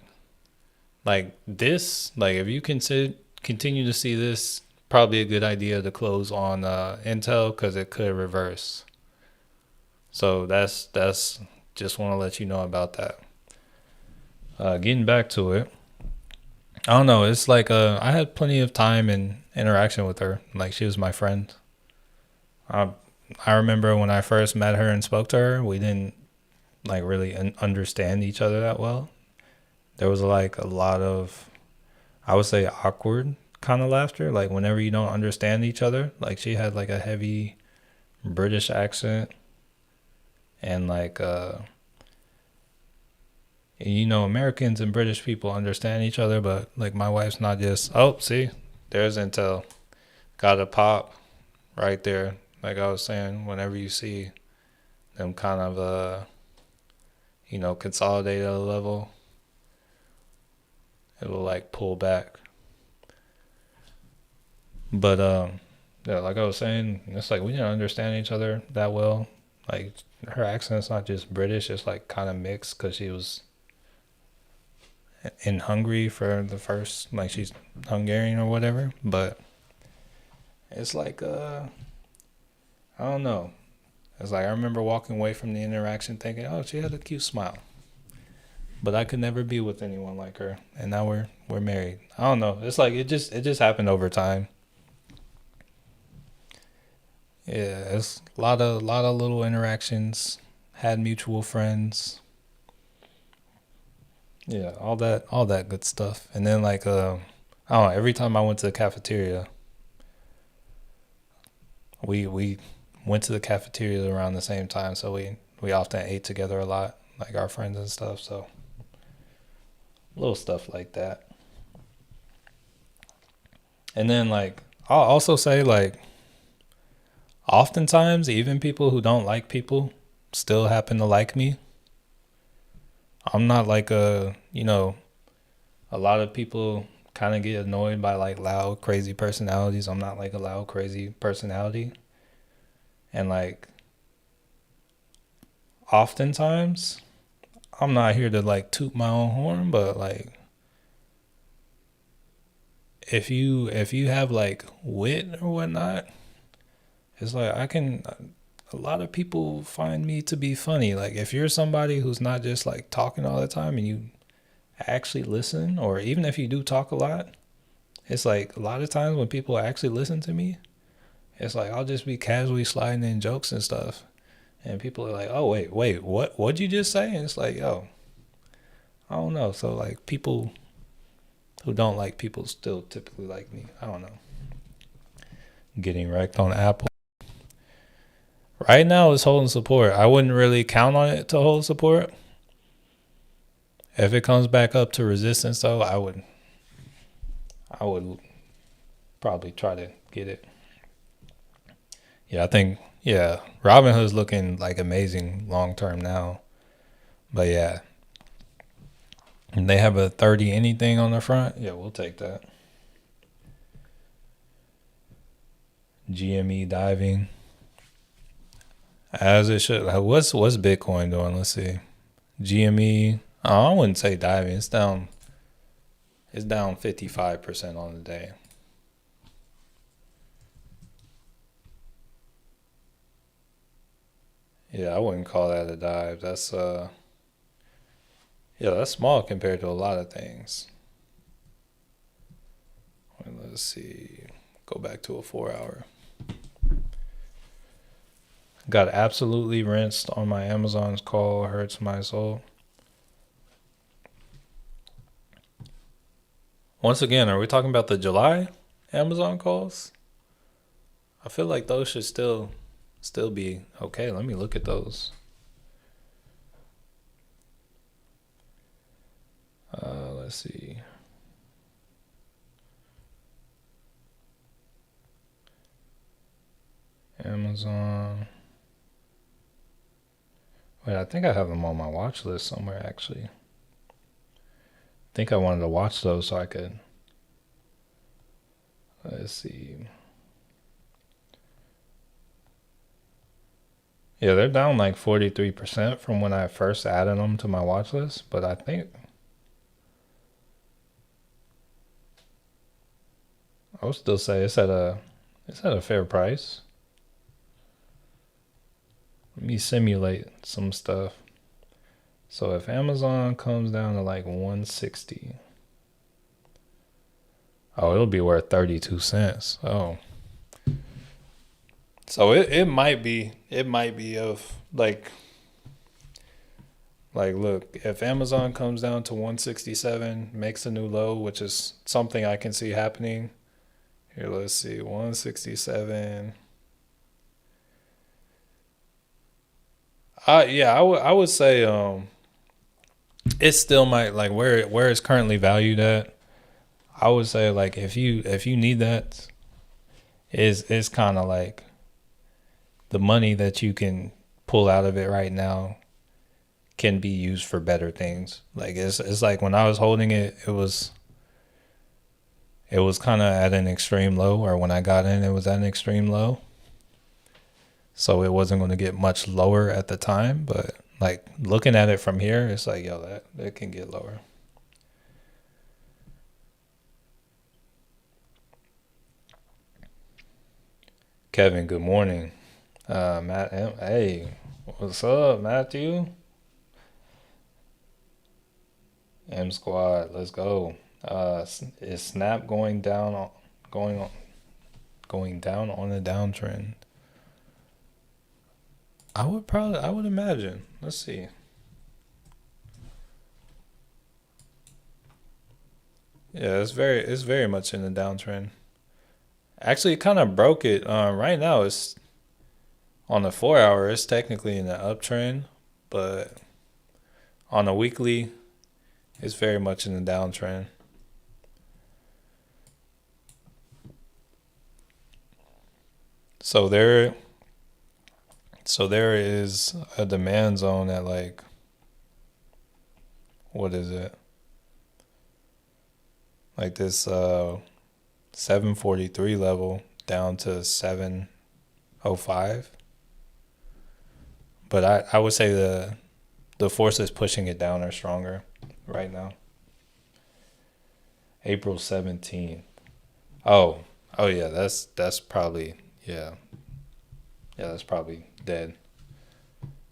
this, like if you continue to see this, probably a good idea to close on Intel because it could reverse. So that's just want to let you know about that. Getting back to it, I don't know. It's like I had plenty of time and interaction with her. Like she was my friend. I I remember when I first met her and spoke to her, we didn't like really understand each other that well. There was like a lot of, I would say, awkward kind of laughter. Like whenever you don't understand each other, like she had like a heavy British accent, and like Americans and British people understand each other, but like my wife's not just, oh, see, there's Intel, got a pop right there. Like I was saying, whenever you see them kind of consolidate at a level, it will like pull back. But yeah, like I was saying, it's like we didn't understand each other that well. Like her accent's not just British; it's like kind of mixed because she was in Hungary for the first, like she's Hungarian or whatever. But it's like I don't know. It's like I remember walking away from the interaction thinking, oh, she had a cute smile. But I could never be with anyone like her. And now we're married. I don't know. It's like it just happened over time. Yeah, it's a lot of little interactions. Had mutual friends. Yeah, all that good stuff. And then like I don't know, every time I went to the cafeteria, we went to the cafeteria around the same time, so we often ate together a lot, like our friends and stuff. So little stuff like that. And then like I'll also say like oftentimes even people who don't like people still happen to like me. I'm not like a lot of people kind of get annoyed by like loud crazy personalities. I'm not like a loud crazy personality. And like oftentimes I'm not here to like toot my own horn, but like if you have like wit or whatnot, it's like I can. A lot of people find me to be funny. Like if you're somebody who's not just like talking all the time and you actually listen, or even if you do talk a lot, it's like a lot of times when people actually listen to me, it's like I'll just be casually sliding in jokes and stuff, and people are like, "Oh wait, what'd you just say?" And it's like, "Yo, I don't know." So like people who don't like people still typically like me. I don't know. Getting wrecked on Apple. Right now it's holding support. I wouldn't really count on it to hold support. If it comes back up to resistance though, I would probably try to get it. Yeah, I think yeah, Robinhood's looking like amazing long term now. But yeah, and they have a 30 anything on the front. Yeah, we'll take that. GME diving as it should. Like, what's Bitcoin doing? Let's see. GME. Oh, I wouldn't say diving. It's down. It's down 55% on the day. Yeah, I wouldn't call that a dive. That's yeah, that's small compared to a lot of things. Let's see. Go back to a 4 hour. Got absolutely rinsed on my Amazon's call. Hurts my soul. Once again, are we talking about the July Amazon calls? I feel like those should still be okay. Let me look at those. Let's see. Amazon. Wait, I think I have them on my watch list somewhere actually. I think I wanted to watch those so I could. Let's see. Yeah, they're down like 43% from when I first added them to my watch list, but I think I would still say it's at a fair price. Let me simulate some stuff. So if Amazon comes down to like 160, oh, it'll be worth 32 cents. Oh. So it might be of like look, if Amazon comes down to 167, makes a new low, which is something I can see happening. Here, let's see. 167. Yeah, I would say it still might like where it's currently valued at. I would say like if you need that is kind of like the money that you can pull out of it right now can be used for better things. Like it's like when I was holding it, it was kind of at an extreme low, or when I got in, it was at an extreme low. So it wasn't going to get much lower at the time, but like looking at it from here, it's like yo, that it can get lower. Kevin, good morning. Matt, hey, what's up, Matthew? M Squad, let's go. Is Snap going on, going down on a downtrend? I would imagine. Let's see. Yeah, it's very much in the downtrend. Actually, it kind of broke it. Right now, it's on the 4 hour. It's technically in the uptrend, but on the weekly, it's very much in the downtrend. So there is a demand zone at like, what is it? Like this 743 level down to 705. But I would say the forces pushing it down are stronger right now. April 17th. Oh, oh yeah, that's probably yeah. Yeah, that's probably dead.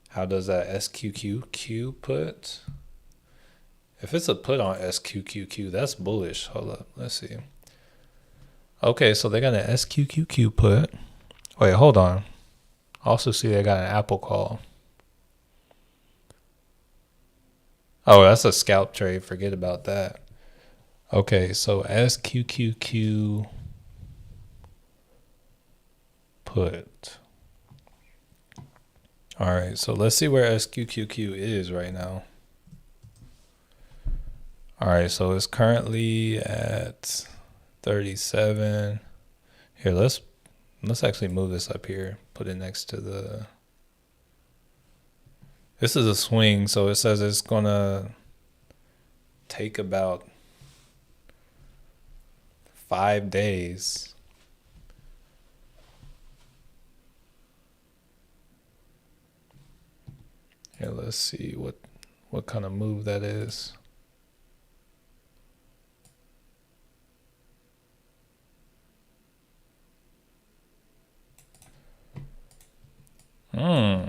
How does that SQQQ put? If it's a put on SQQQ, that's bullish. Hold up, let's see. Okay, so they got an SQQQ put. Wait, hold on. Also see they got an Apple call. Oh, that's a scalp trade. Forget about that. Okay, so SQQQ put. All right, so let's see where SQQQ is right now. All right, so it's currently at 37. Here, let's actually move this up here. Put it next to the. This is a swing, so it says it's gonna take about 5 days. Here, let's see what kind of move that is. Hmm.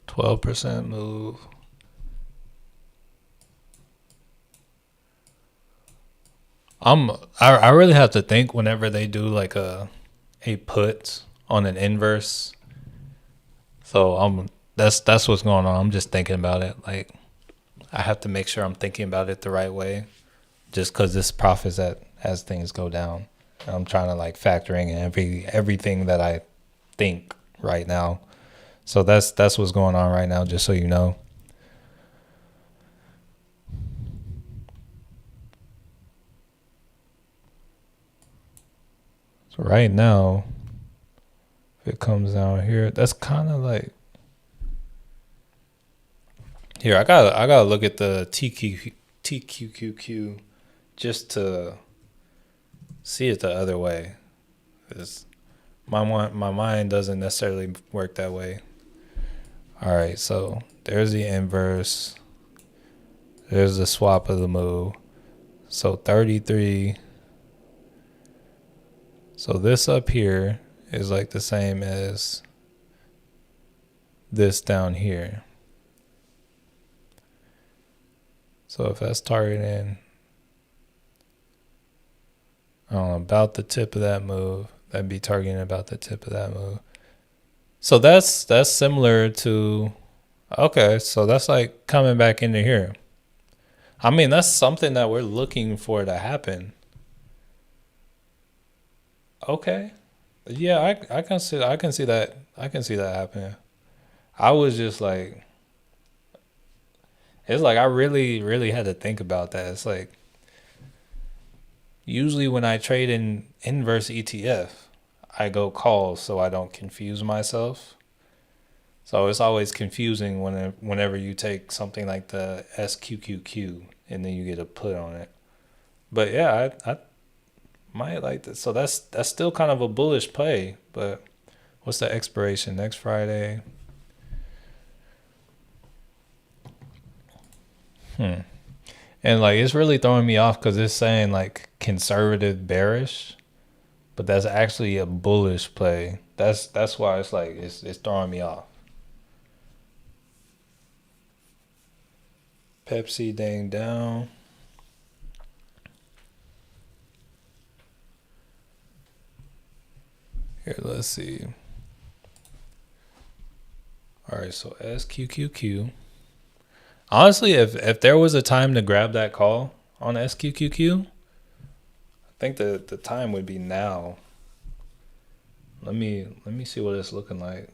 12% move. I really have to think whenever they do like a put on an inverse. So that's what's going on. I'm just thinking about it. Like I have to make sure I'm thinking about it the right way. Just because this profits as things go down. I'm trying to like factor in everything that I think right now. So that's what's going on right now, just so you know. So right now, if it comes down here, that's kind of like here. I gotta look at the TQQQ just to see it the other way. It's, my mind doesn't necessarily work that way. All right, so there's the inverse. There's the swap of the move. So 33. So this up here is like the same as this down here. So if that's targeting about the tip of that move, that'd be targeting about the tip of that move. So that's similar to, okay, so that's like coming back into here. I mean, that's something that we're looking for to happen. Okay. Yeah, I can see that. I can see that happening. I was just like, it's like I really had to think about that. It's like usually when I trade in inverse ETF, I go calls so I don't confuse myself. So it's always confusing whenever you take something like the SQQQ and then you get a put on it. But yeah, I might like that. So that's still kind of a bullish play. But what's the expiration next Friday? And like it's really throwing me off because it's saying like conservative bearish, but that's actually a bullish play. That's why it's like it's throwing me off. Pepsi dang down. Here, let's see. All right, so SQQQ. Honestly, if there was a time to grab that call on SQQQ, I think the time would be now. Let me see what it's looking like.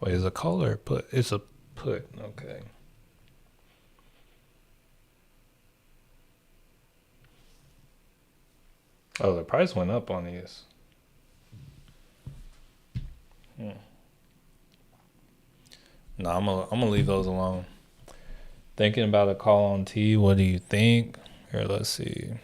Wait, is a call or a put? It's a put. Okay. Oh, the price went up on these. No, I'm gonna leave those alone. Thinking about a call on T. What do you think? Here, let's see.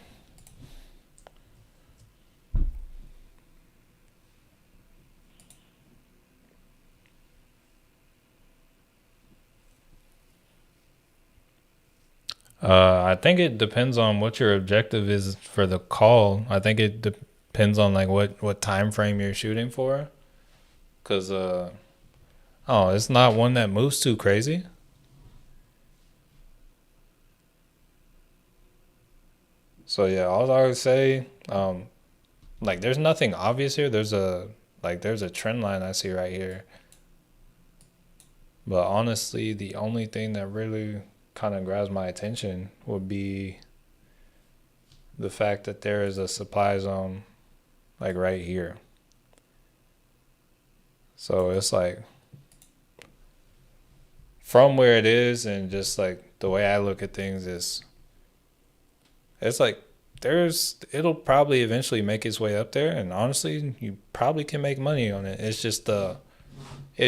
I think it depends on what your objective is for the call. I think it depends on like what time frame you're shooting for. Cause oh, it's not one that moves too crazy. So yeah, all I would say, like there's nothing obvious here. There's a trend line I see right here. But honestly, the only thing that really kind of grabs my attention would be the fact that there is a supply zone like right here. So it's like from where it is and just like the way I look at things is it's like it'll probably eventually make its way up there and honestly you probably can make money on it. It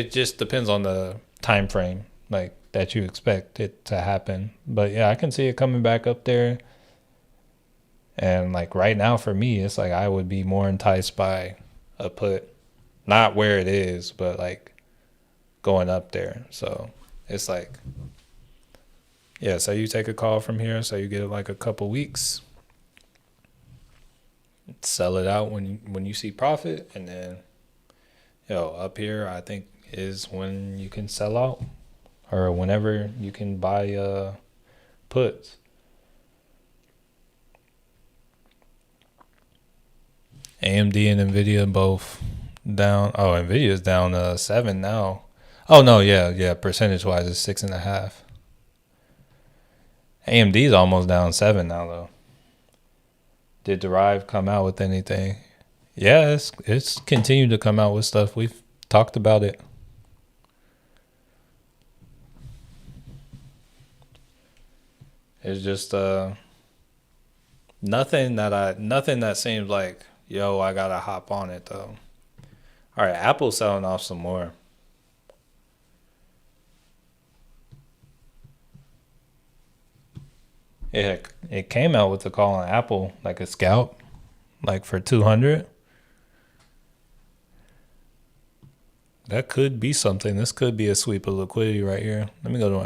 just depends on the time frame like that you expect it to happen. But yeah, I can see it coming back up there. And like right now for me, it's like I would be more enticed by a put, not where it is, but like going up there. So it's like, yeah, so you take a call from here, so you get like a couple weeks, sell it out when you see profit, and then up here I think is when you can sell out or whenever you can buy puts. AMD and Nvidia both down. Oh, Nvidia's down 7 now. Oh no, yeah, percentage wise it's 6.5. AMD's almost down 7 now though. Did Derive come out with anything? Yeah, it's continued to come out with stuff. We've talked about it. It's just nothing that seems like I gotta hop on it though. All right, Apple's selling off some more. It came out with the call on Apple like a scalp, like for 200. That could be something. This could be a sweep of liquidity right here. Let me go to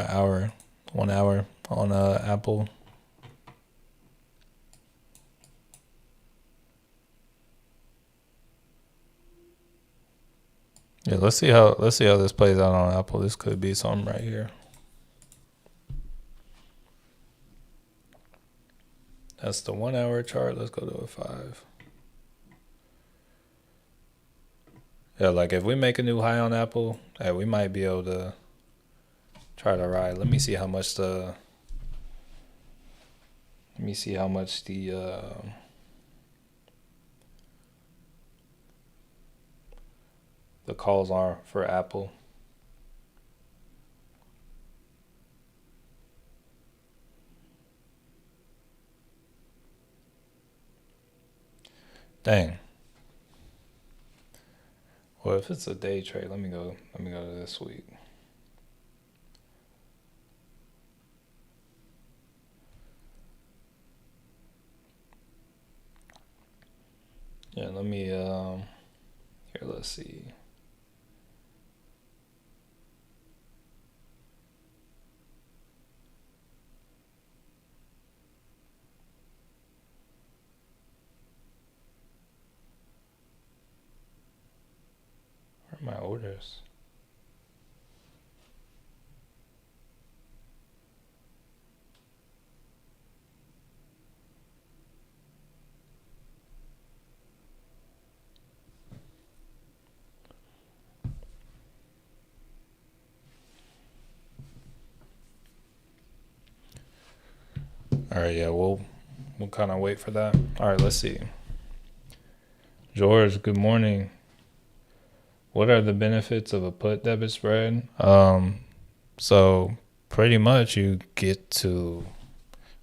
1 hour on Apple. Yeah, let's see how this plays out on Apple. This could be something right here. That's the 1 hour chart. Let's go to a 5. Yeah, like if we make a new high on Apple, we might be able to try to ride. Let me see how much the the calls are for Apple. Dang. Well, if it's a day trade, let me go to this week. Yeah, let me here, let's see. Where are my orders? All right, yeah, we'll kind of wait for that. All right, let's see. George, good morning. What are the benefits of a put debit spread? So pretty much you get to.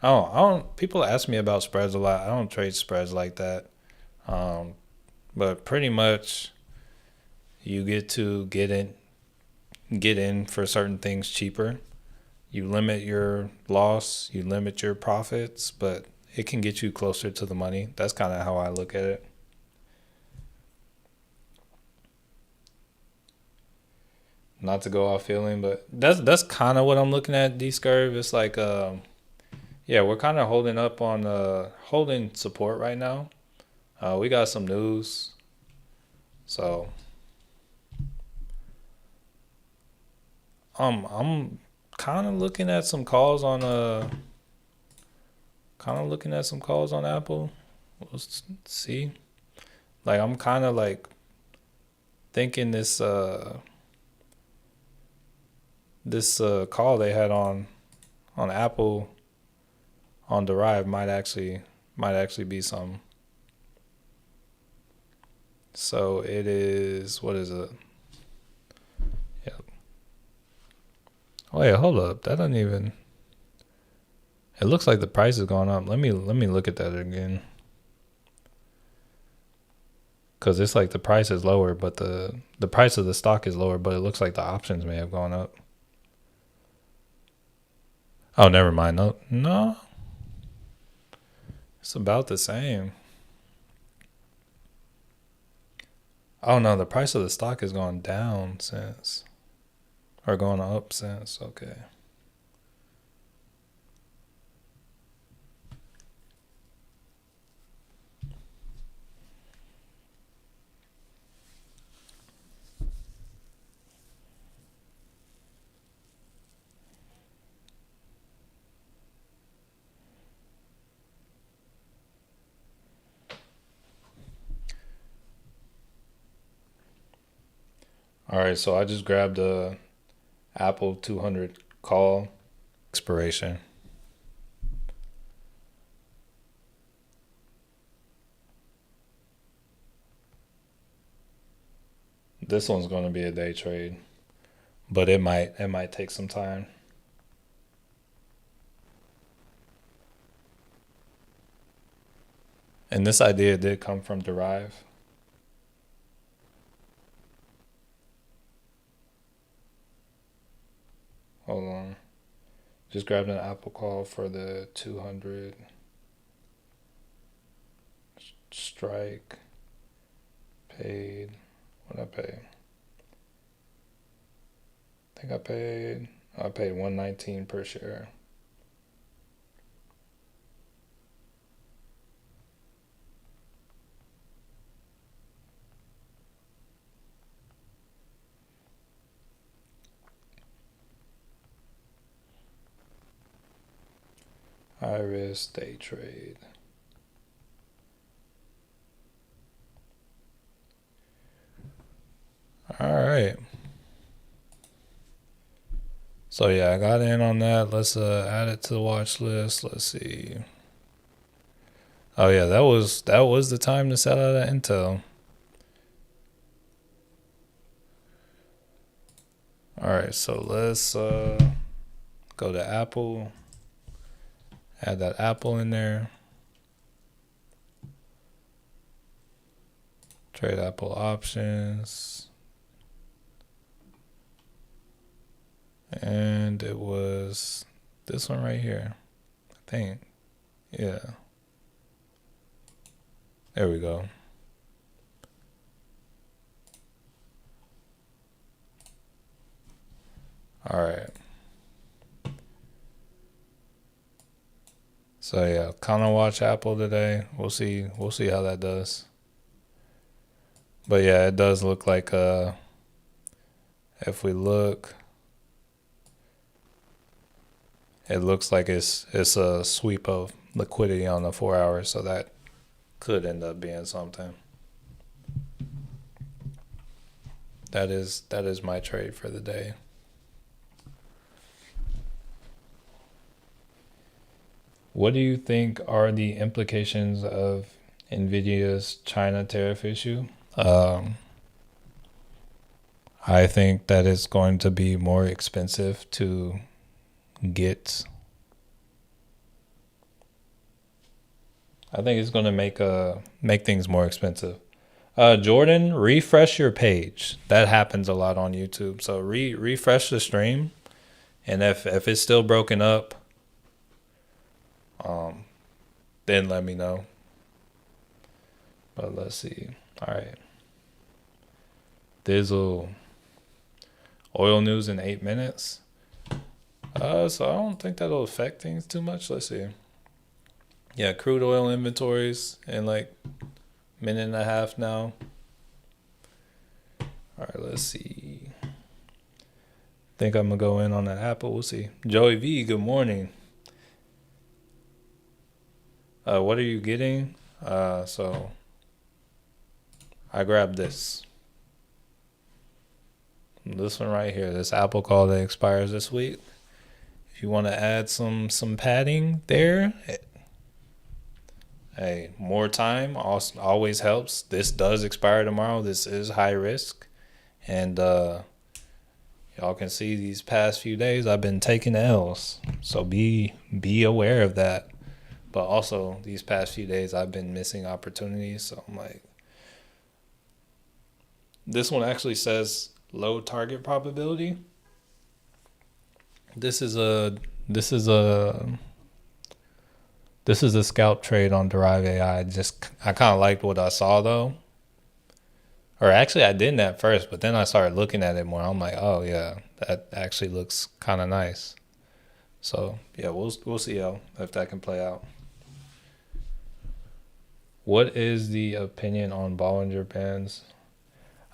I don't. People ask me about spreads a lot. I don't trade spreads like that. Um, but pretty much you get to get in for certain things cheaper. You limit your loss, you limit your profits, but it can get you closer to the money. That's kind of how I look at it. Not to go off feeling, but that's kind of what I'm looking at. D curve. It's like yeah, we're kind of holding up on holding support right now. We got some news, so I'm kind of looking at some calls on Apple. Let's see. Like I'm kind of like thinking this call they had on Apple on Derive might actually be some. So it is, what is it? Yeah. Oh yeah, hold up. That doesn't even. It looks like the price has gone up. Let me look at that again. Cause it's like the price is lower, but the price of the stock is lower, but it looks like the options may have gone up. Oh, never mind. No, no, it's about the same. Oh no, the price of the stock has gone down since, or gone up since. Okay. All right, so I just grabbed a Apple 200 call expiration. This one's going to be a day trade, but it might take some time. And this idea did come from Derive. Hold on. Just grabbed an Apple call for the 200 strike. Paid. What I pay? I paid 119 per share. High risk day trade. All right. So yeah, I got in on that. Let's add it to the watch list. Let's see. Oh yeah, that was the time to sell out of Intel. All right, so let's go to Apple. Add that Apple in there. Trade Apple options. And it was this one right here. I think. Yeah. There we go. All right. So yeah, kind of watch Apple today. We'll see. We'll see how that does. But yeah, it does look like if we look, it looks like it's a sweep of liquidity on the 4 hours, so that could end up being something. That is my trade for the day. What do you think are the implications of Nvidia's China tariff issue? Um, I think that it's going to be more expensive to get. I think it's going to make things more expensive. Jordan, refresh your page. That happens a lot on YouTube. So refresh the stream, and if it's still broken up, then let me know. But let's see. All right, Dizzle. Oil news in 8 minutes. So I don't think that'll affect things too much. Let's see. Yeah, crude oil inventories in like minute and a half now. All right, let's see. Think I'm gonna go in on that Apple. We'll see. Joey V, good morning. What are you getting? So I grabbed this. This one right here. This Apple call that expires this week. If you want to add some padding there, hey, more time always helps. This does expire tomorrow. This is high risk, and y'all can see these past few days I've been taking L's. So be aware of that. But also these past few days I've been missing opportunities. So I'm like, this one actually says low target probability. This is a scalp trade on Derive AI. I kind of liked what I saw though. Or actually I didn't at first, but then I started looking at it more. I'm like, oh yeah, that actually looks kind of nice. So yeah, we'll see if that can play out. What is the opinion on Bollinger Bands?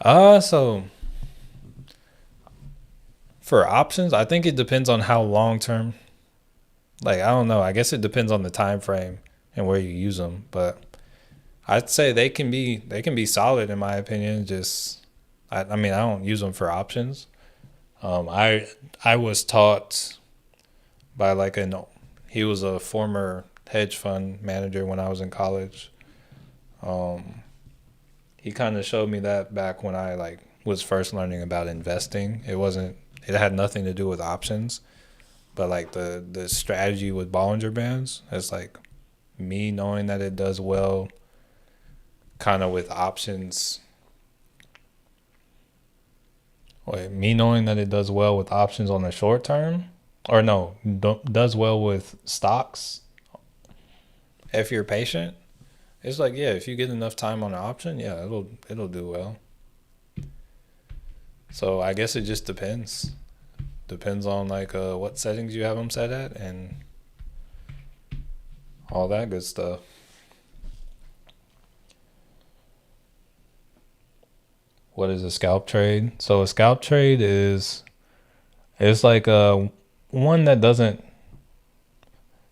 So for options, I think it depends on how long term. Like I don't know. I guess it depends on the time frame and where you use them. But I'd say they can be solid in my opinion. Just I mean I don't use them for options. I was taught by he was a former hedge fund manager when I was in college. He kind of showed me that back when I was first learning about investing. It had nothing to do with options, but like the strategy with Bollinger Bands is like me knowing that it does well kind of with options. Wait, me knowing that it does well with options on the short term, or no, does well with stocks if you're patient. It's like, yeah, if you get enough time on an option, yeah, it'll do well. So I guess it just depends. Depends on what settings you have them set at and all that good stuff. What is a scalp trade? So a scalp trade it's like one that doesn't,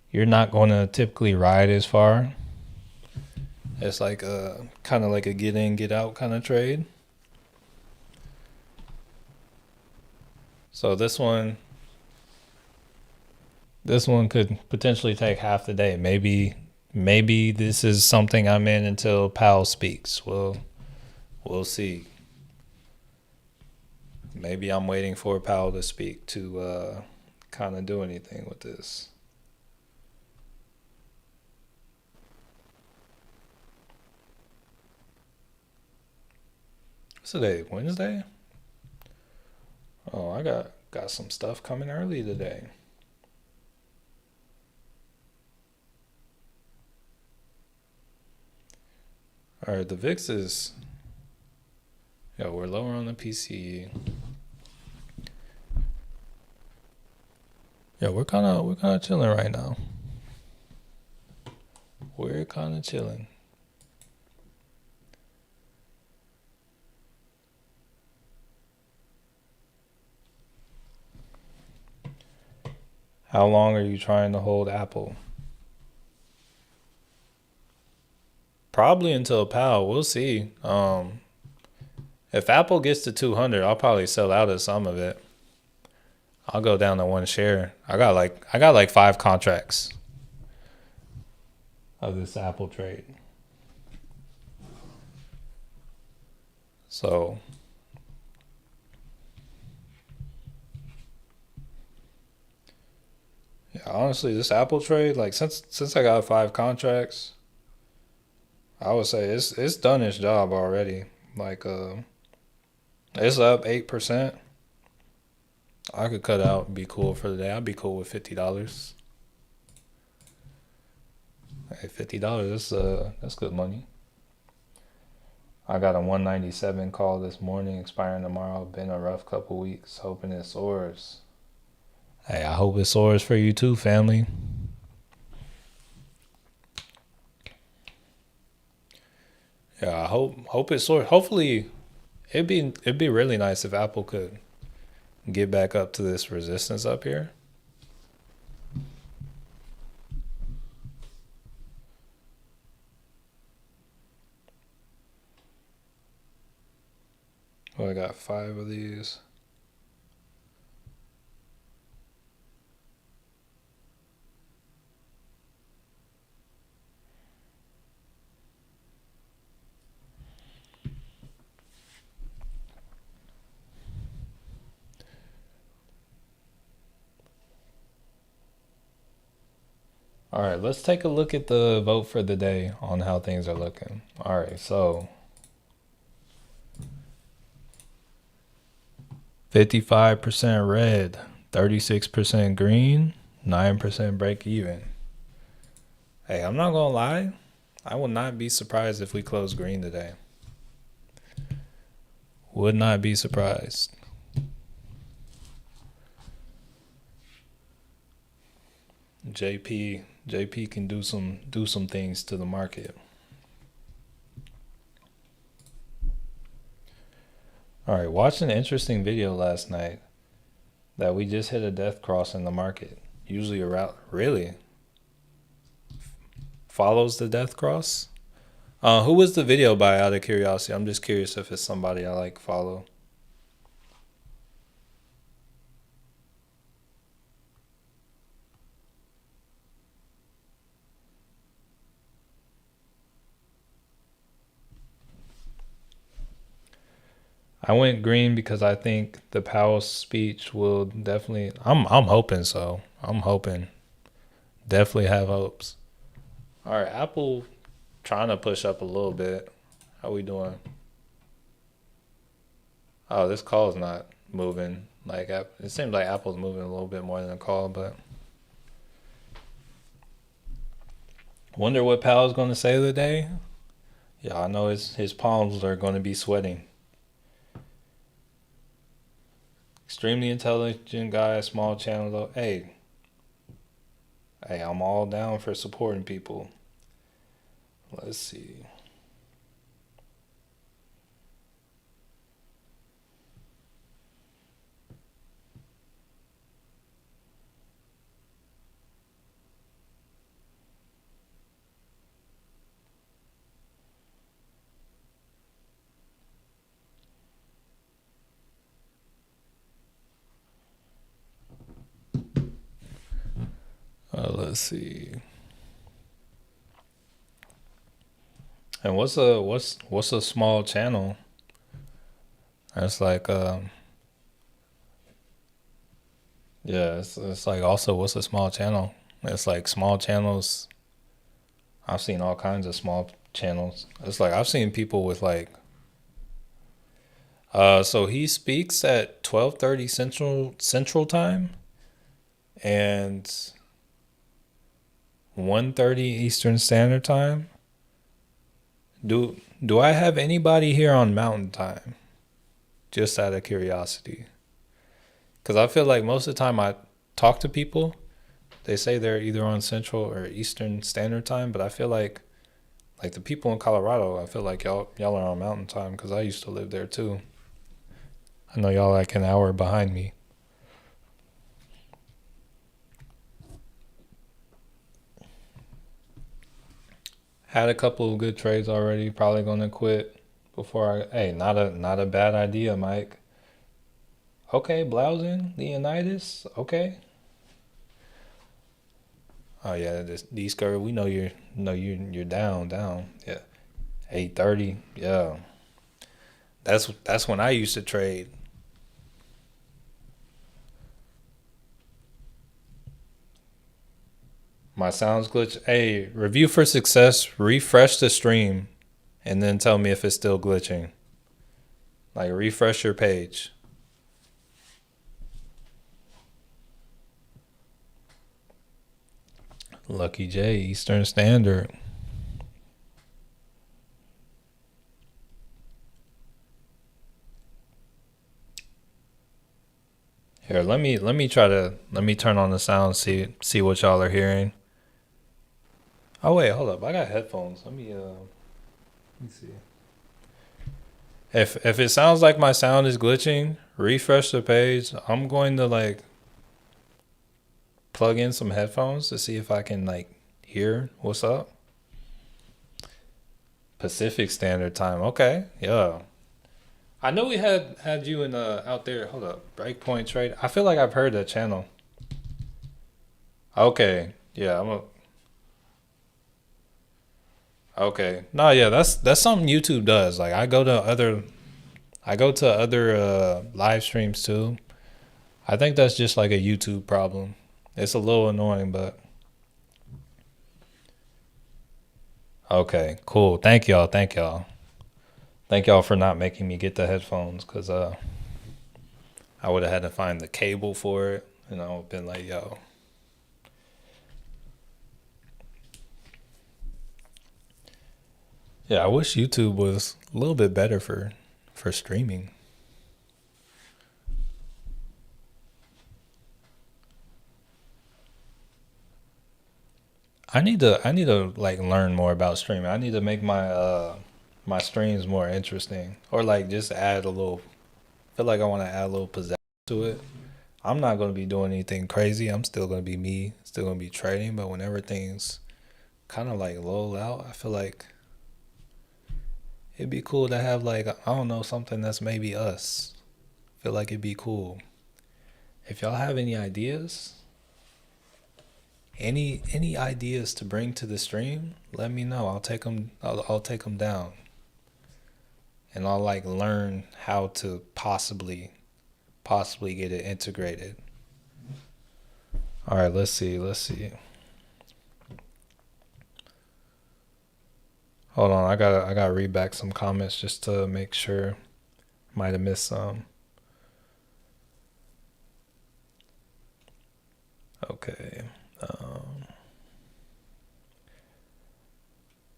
you're not going to typically ride as far. It's like a kind of like a get in, get out kind of trade. So this one could potentially take half the day. Maybe this is something I'm in until Powell speaks. We'll see. Maybe I'm waiting for Powell to speak to kind of do anything with this. What's today? Wednesday? Oh, I got some stuff coming early today. All right, the VIX is, we're lower on the PC. Yeah, we're kind of chilling right now. We're kind of chilling. How long are you trying to hold Apple? Probably until PAL. We'll see. If Apple gets to 200, I'll probably sell out of some of it. I'll go down to one share. I got like 5 contracts of this Apple trade. So yeah, honestly, this Apple trade, like since I got 5 contracts, I would say it's done its job already. Like it's up 8%. I could cut out and be cool for the day. I'd be cool with $50. Hey, $50, that's good money. I got a 197 call this morning, expiring tomorrow. Been a rough couple weeks, hoping it soars. Hey, I hope it soars for you too, family. Yeah, I hope it soars. Hopefully, it'd be really nice if Apple could get back up to this resistance up here. Well, I got 5 of these. All right, let's take a look at the vote for the day on how things are looking. All right, so 55% red, 36% green, 9% break even. Hey, I'm not gonna lie. I would not be surprised if we close green today. Would not be surprised. JP can do some things to the market. All right, watched an interesting video last night that we just hit a death cross in the market. Usually around really follows the death cross. Who was the video by, out of curiosity? I'm just curious if it's somebody I like follow. I went green because I think the Powell speech will definitely. I'm hoping so. I'm hoping. Definitely have hopes. All right, Apple trying to push up a little bit. How we doing? Oh, this call is not moving. Like it seems like Apple's moving a little bit more than the call, but wonder what Powell's going to say today. Yeah, I know his palms are going to be sweating. Extremely intelligent guy, small channel though. Hey, I'm all down for supporting people. Let's see. Let's see. And what's a small channel? It's like yeah, it's like also what's a small channel? It's like small channels. I've seen all kinds of small channels. It's like I've seen people with like so he speaks at 12:30 Central time and 1:30 Eastern Standard Time. Do I have anybody here on Mountain Time? Just out of curiosity. Because I feel like most of the time I talk to people, they say they're either on Central or Eastern Standard Time, but I feel like the people in Colorado, I feel like y'all are on Mountain Time because I used to live there too. I know y'all like an hour behind me. Had a couple of good trades already. Probably gonna quit before I. Hey, not a bad idea, Mike. Okay, Blausen, Leonidas. Okay. Oh yeah, this D skirt. We know you're down. Yeah, 8:30. Yeah, that's when I used to trade. My sounds glitch. Hey, review for success. Refresh the stream, and then tell me if it's still glitching. Like refresh your page. Lucky J, Eastern Standard. Here, let me turn on the sound, see what y'all are hearing. Oh wait, hold up. I got headphones. Let me see. If it sounds like my sound is glitching, refresh the page. I'm going to like plug in some headphones to see if I can like hear what's up. Pacific Standard Time. Okay. Yeah. I know we had you in out there. Hold up. Breakpoint Trade. I feel like I've heard that channel. Okay. Yeah, okay. No, yeah, that's something YouTube does. Like I go to other live streams too. I think that's just like a YouTube problem. It's a little annoying, but okay, cool. Thank y'all. Thank y'all. Thank y'all for not making me get the headphones because I would have had to find the cable for it, and I would have been like, yo. Yeah, I wish YouTube was a little bit better for streaming. I need to like learn more about streaming. I need to make my streams more interesting or like just add a little feel like I want to add a little pizzazz to it. I'm not going to be doing anything crazy. I'm still going to be me, still going to be trading, but whenever things kind of like lull out, I feel like it'd be cool to have like I don't know something that's maybe us. Feel like it'd be cool. If y'all have any ideas, any ideas to bring to the stream, let me know. I'll take them down, and I'll like learn how to possibly get it integrated. All right, let's see. Hold on, I gotta read back some comments just to make sure. Might have missed some. Okay. Um,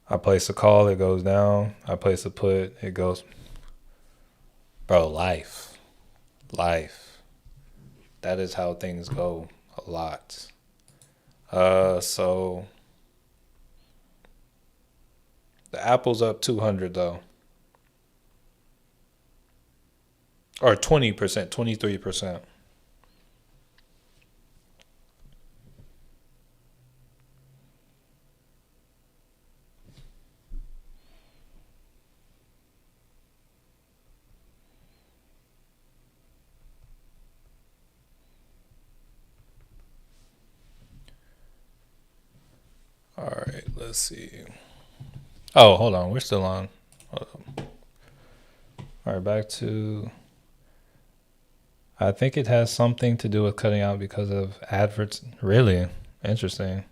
I place a call, it goes down. I place a put, it goes. Bro, life. That is how things go a lot. So the Apple's up 200 though, or 20%, 23%. All right, let's see. Oh, hold on, we're still on. Hold on. All right, back to. I think it has something to do with cutting out because of adverts. Really interesting.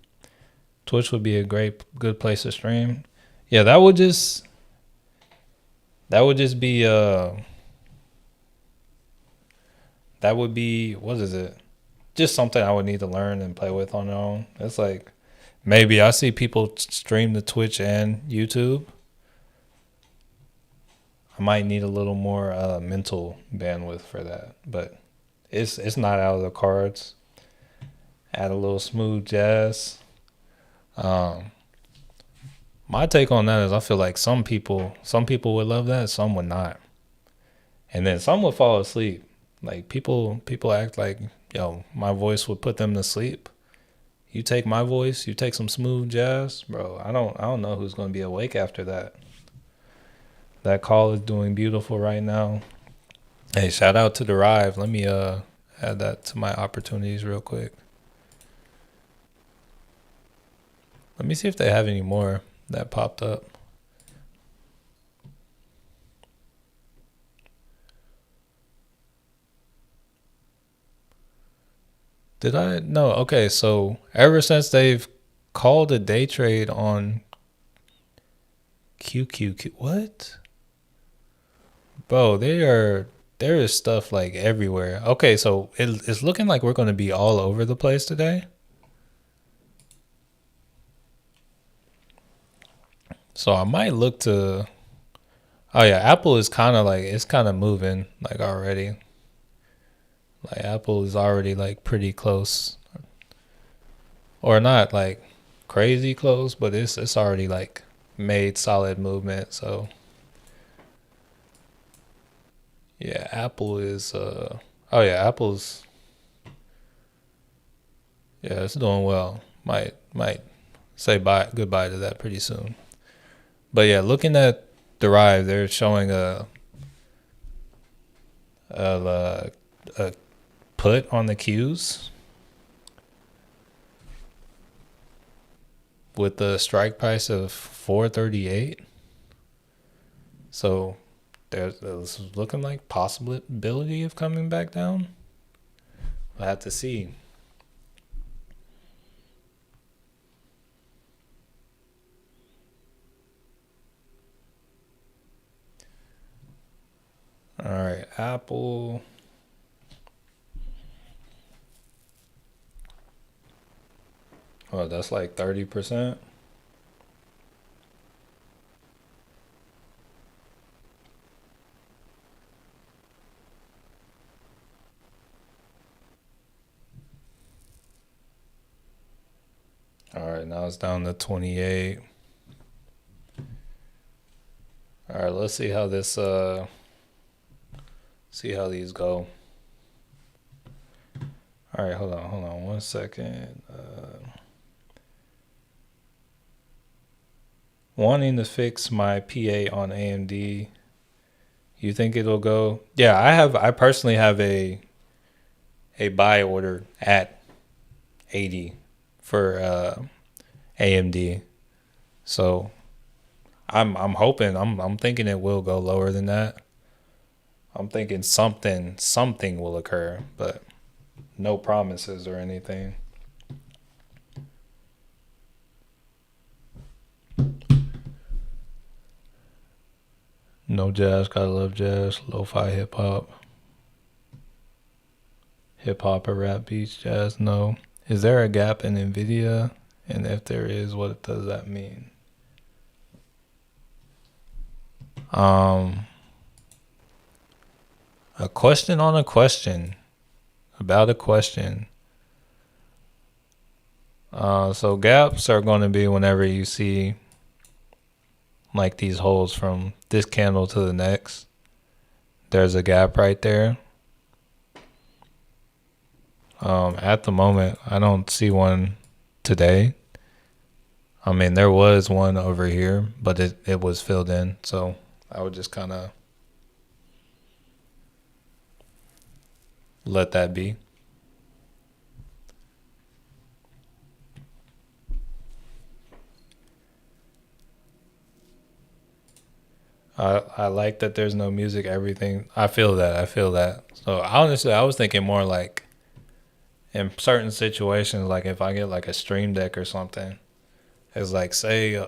Twitch would be a good place to stream. Yeah, that would just be that would be what is it? Just something I would need to learn and play with on their own. It's like maybe I see people stream to Twitch and YouTube. I might need a little more mental bandwidth for that, but it's not out of the cards. Add a little smooth jazz. Um, my take on that is I feel like some people would love that, some would not, and then some would fall asleep. Like people act like, yo, my voice would put them to sleep. You take my voice, you take some smooth jazz, bro. I don't know who's gonna be awake after that. That call is doing beautiful right now. Hey, shout out to Derive. Let me add that to my opportunities real quick. Let me see if they have any more that popped up. Did I? No. Okay, so ever since they've called a day trade on QQQ, what? Bro, there is stuff like everywhere. Okay, so it's looking like we're going to be all over the place today. So I might look to. Oh yeah, Apple is kind of like it's kind of moving like already. Like Apple is already like pretty close, or not like crazy close, but it's already like made solid movement. So yeah, Apple is. Oh yeah, Apple's. Yeah, it's doing well. Might say goodbye to that pretty soon. But yeah, looking at Derive, they're showing a, a put on the Qs with the strike price of 438. So there's looking like possibility of coming back down. We'll have to see. All right, Apple. Oh, that's like 30%. All right, now it's down to 28. All right, let's see how this see how these go. All right, hold on 1 second. Wanting to fix my PA on AMD. You think it'll go? Yeah, I personally have a buy order at 80 for AMD. So I'm hoping I'm thinking it will go lower than that. I'm thinking something will occur, but no promises or anything. No jazz, gotta love jazz. Lo-fi hip hop. Hip hop or rap beats, jazz, no. Is there a gap in Nvidia? And if there is, what does that mean? Um a question on a question. About a question. So gaps are going to be whenever you see like these holes from this candle to the next. There's a gap right there. At the moment, I don't see one today. I mean, there was one over here, but it was filled in. So I would just kind of let that be. I like that there's no music, everything. I feel that. I feel that. So honestly, I was thinking more like in certain situations, like if I get like a stream deck or something, it's like say I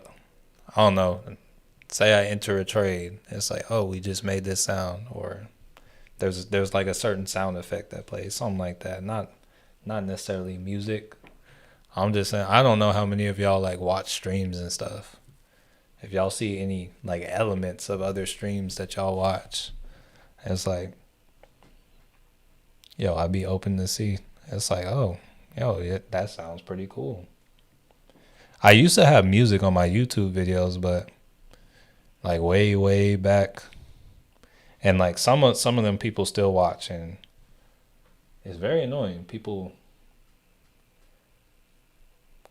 don't know, say I enter a trade, it's like, oh, we just made this sound, or there's like a certain sound effect that plays, something like that. Not necessarily music. I'm just saying I don't know how many of y'all like watch streams and stuff. If y'all see any like elements of other streams that y'all watch, it's like, yo, I'd be open to see. It's like, oh, Yo, yeah, that sounds pretty cool. I used to have music on my YouTube videos, but like way, way back, and like some of them people still watch, and it's very annoying. People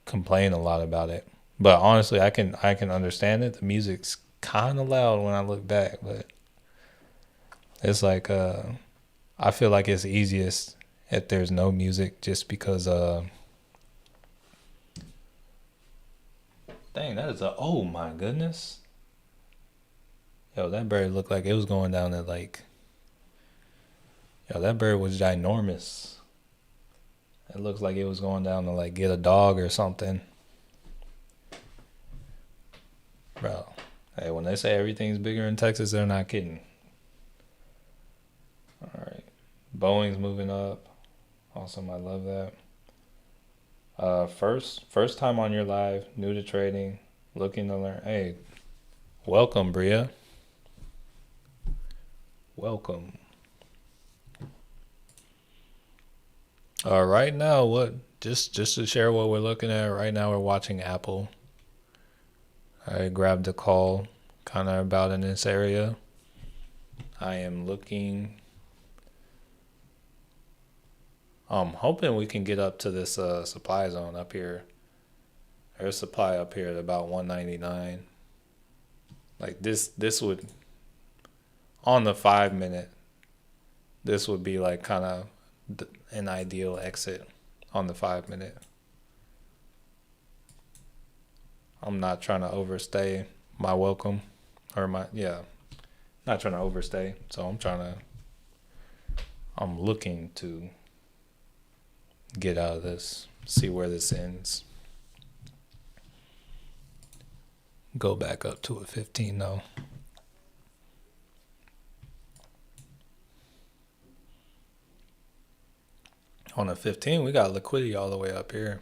complain a lot about it, but honestly, I can understand it. The music's kind of loud when I look back, but it's like I feel like it's easiest if there's no music, just because dang, that is a, oh my goodness. Yo, that bird looked like it was going down to like, yo, that bird was ginormous. It looks like it was going down to like get a dog or something. Bro, hey, when they say everything's bigger in Texas, they're not kidding. All right. Boeing's moving up. Awesome. I love that. First time on your live, new to trading, looking to learn. Hey, welcome, Bria. Welcome. Right now, what? Just to share what we're looking at right now, we're watching Apple. I grabbed a call, kind of about in this area. I am looking. I'm hoping we can get up to this supply zone up here. There's supply up here at about 199. Like this would, on the 5 minute, this would be like kind of an ideal exit on the 5 minute. I'm not trying to overstay my welcome, or my, yeah, not trying to overstay. So I'm looking to get out of this, see where this ends. Go back up to a 15 though. On a 15, we got liquidity all the way up here.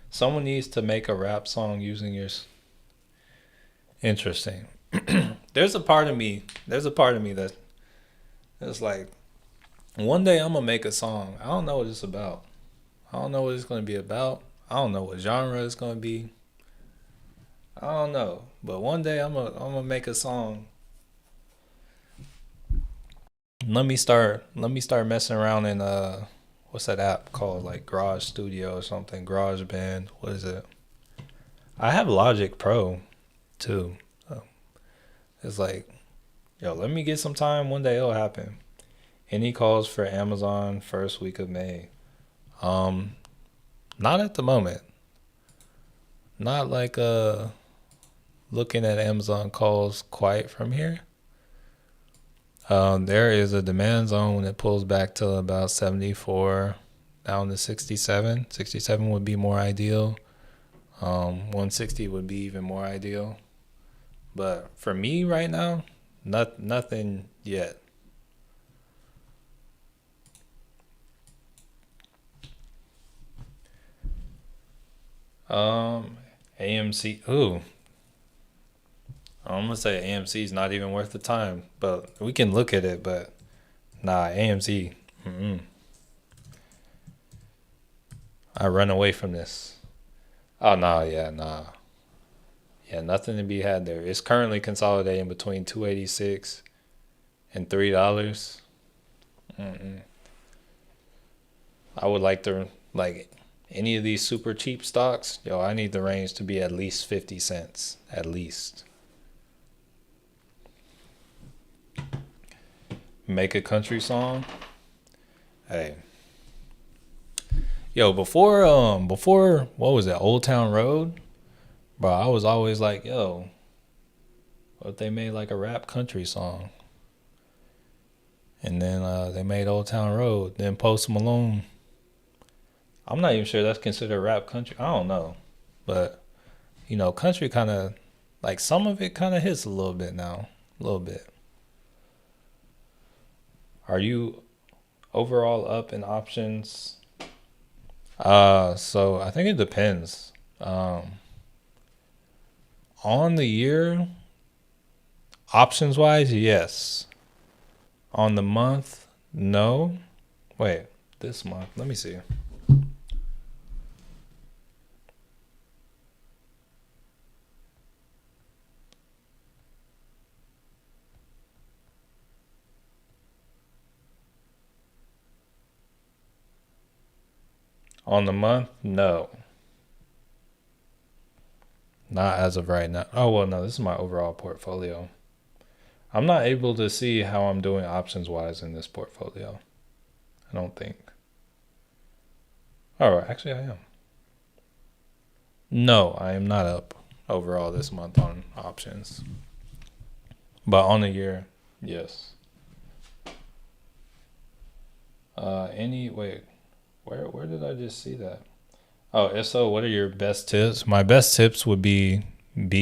Someone needs to make a rap song using your. Interesting. There's a part of me. There's a part of me that's like, one day I'm gonna make a song. I don't know what it's about. I don't know what it's gonna be about. I don't know what genre it's gonna be. I don't know. But one day I'm gonna make a song. Let me start messing around in what's that app called, like Garage Studio or something, Garage Band. What is it? I have Logic Pro too. So it's like, yo, let me get some time. One day it'll happen. Any calls for Amazon first week of May? Um, Not at the moment. Not like looking at Amazon calls quite from here. There is a demand zone when it pulls back to about 74 down to 67. 67 would be more ideal. 160 would be even more ideal. But for me right now, nothing yet. Um, AMC. Ooh, I'm gonna say AMC is not even worth the time, but we can look at it. But nah, AMC. Mm-mm. I run away from this. Oh no, yeah, nah, yeah, nothing to be had there. It's currently consolidating between 286 and $3. Mm-mm. I would like to, like, any of these super cheap stocks. Yo, I need the range to be at least 50 cents, at least. Make a country song. Hey, yo, before what was it, Old Town Road? Bro, I was always like, yo, what if they made like a rap country song? And then they made Old Town Road. Then Post Malone. I'm not even sure that's considered rap country. I don't know, but country kind of, like, some of it kind of hits a little bit now, a little bit. Are you overall up in options? So I think it depends. Um, on the year, options wise, yes. On the month, no. Wait, this month. Let me see. On the month? No. Not as of right now. Oh, well, no, this is my overall portfolio. I'm not able to see how I'm doing options wise in this portfolio. I don't think. Oh, actually, I am. No, I am not up overall this month on options. But on the year, yes. Wait, where did I just see that? Oh, if so, what are your best tips? My best tips would be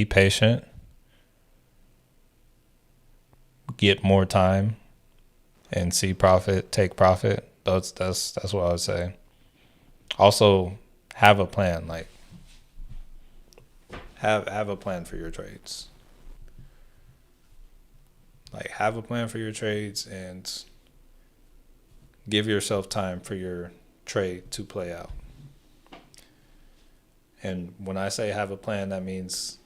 patient, get more time, and see profit, take profit. That's what I would say. Also, have a plan. Like have a plan for your trades. Like have a plan for your trades and give yourself time for your trade to play out. And when I say have a plan, that means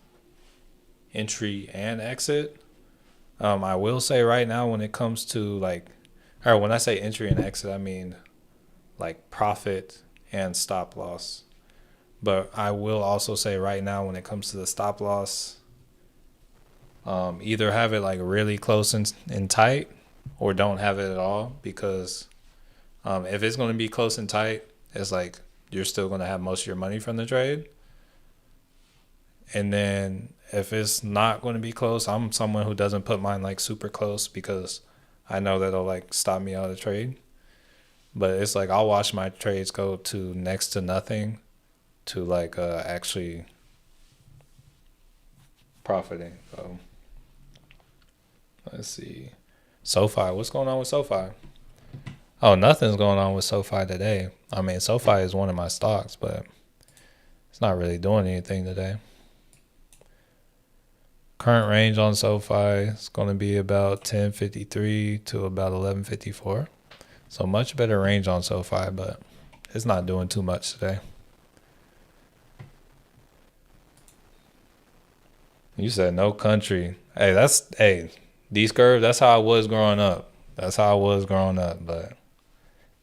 entry and exit. I will say right now when it comes to or when I say entry and exit, I mean like profit and stop loss. But I will also say right now when it comes to the stop loss, either have it like really close and tight or don't have it at all because if it's going to be close and tight, it's like you're still going to have most of your money from the trade. And then if it's not going to be close, I'm someone who doesn't put mine like super close because I know that'll like stop me out of the trade. But it's like I'll watch my trades go to next to nothing to like actually profiting. So let's see. SoFi, what's going on with SoFi? Oh, nothing's going on with SoFi today. I mean, SoFi is one of my stocks, but it's not really doing anything today. Current range on SoFi is going to be about 1053 to about 1154. So much better range on SoFi, but it's not doing too much today. You said no country. Hey, these curves, that's how I was growing up. But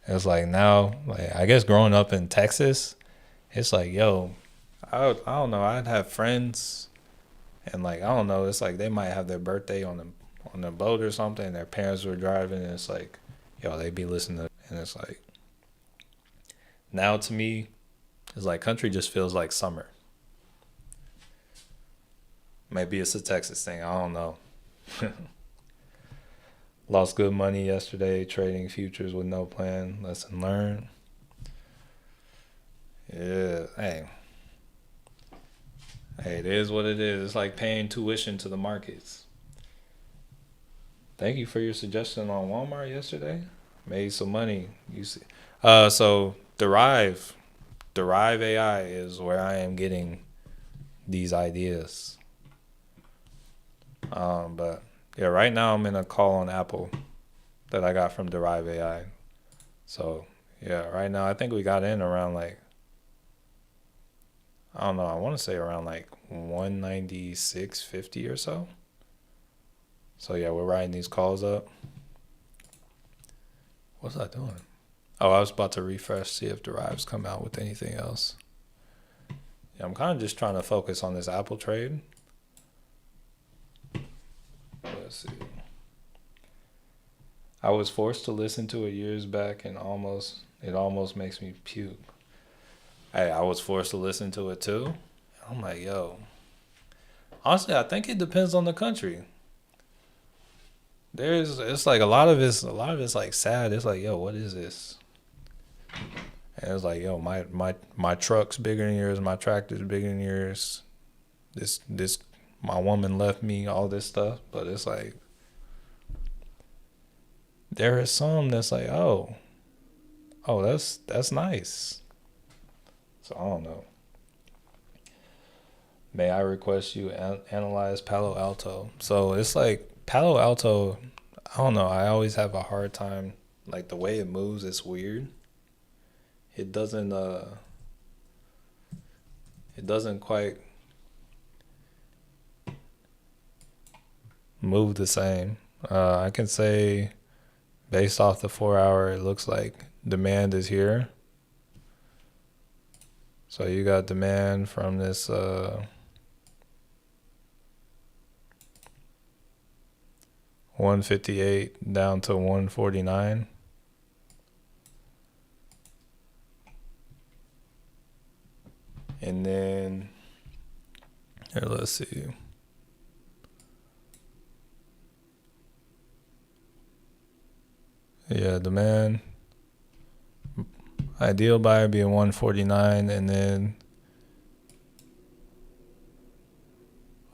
it's like now, like I guess growing up in Texas, it's like, yo, I don't know, I'd have friends and like I don't know, it's like they might have their birthday on the boat or something, and their parents were driving, and it's like, yo, they be listening to, and it's like now to me, it's like country just feels like summer. Maybe it's a Texas thing. I don't know. Lost good money yesterday trading futures with no plan. Lesson learned. Yeah, hey, it is what it is. It's like paying tuition to the markets. Thank you for your suggestion on Walmart yesterday. Made some money. You see. So Derive AI is where I am getting these ideas. But yeah, right now I'm in a call on Apple that I got from Derive AI. So yeah, right now I think we got in around like I don't know, I want to say around like 196.50 or so. So yeah, we're writing these calls up. What's I doing? Oh, I was about to refresh, see if Derives come out with anything else. Yeah, I'm kind of just trying to focus on this Apple trade. Let's see. I was forced to listen to it years back and it almost makes me puke. Hey, I was forced to listen to it too. I'm like, yo. Honestly, I think it depends on the country. It's like a lot of it's like sad. It's like, yo, what is this? And it's like, yo, my truck's bigger than yours, my tractor's bigger than yours. This my woman left me, all this stuff. But it's like there is some that's like, that's nice. So I don't know. May I request you analyze Palo Alto? So it's like Palo Alto. I don't know. I always have a hard time like the way it moves, it's weird. It doesn't it doesn't quite move the same. I can say based off the 4 hour, it looks like demand is here. So you got demand from this 158 down to 149. And then here, let's see. Yeah, demand. Ideal buy being 149, and then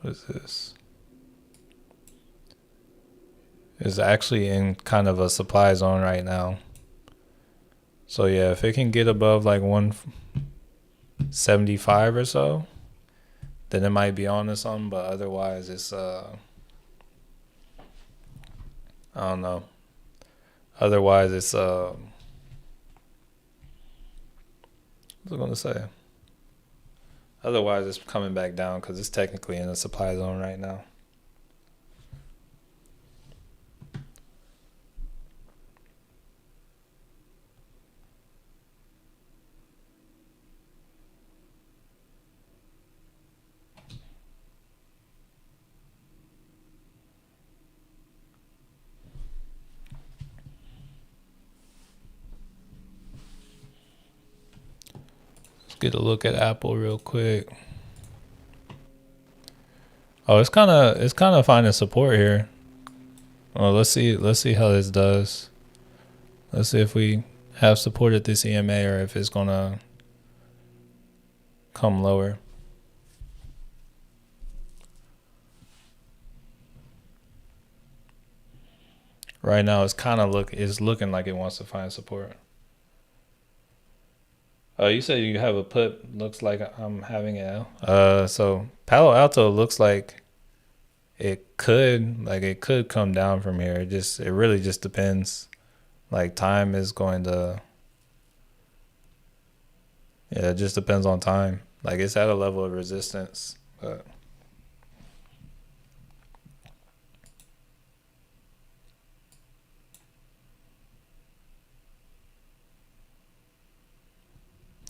what is this? It's actually in kind of a supply zone right now. So yeah, if it can get above like 175 or so, then it might be on to something. But otherwise, it's I don't know. Otherwise, it's what was I gonna say? Otherwise, it's coming back down because it's technically in a supply zone right now. Let's get a look at Apple real quick. Oh, it's kind of finding support here. Well, let's see how this does. Let's see if we have supported this EMA or if it's gonna come lower. Right now, it's looking like it wants to find support. You said you have a put. Looks like I'm having it. So Palo Alto looks like it could come down from here. It really just depends. Like time is going to. Yeah, it just depends on time. Like it's at a level of resistance, but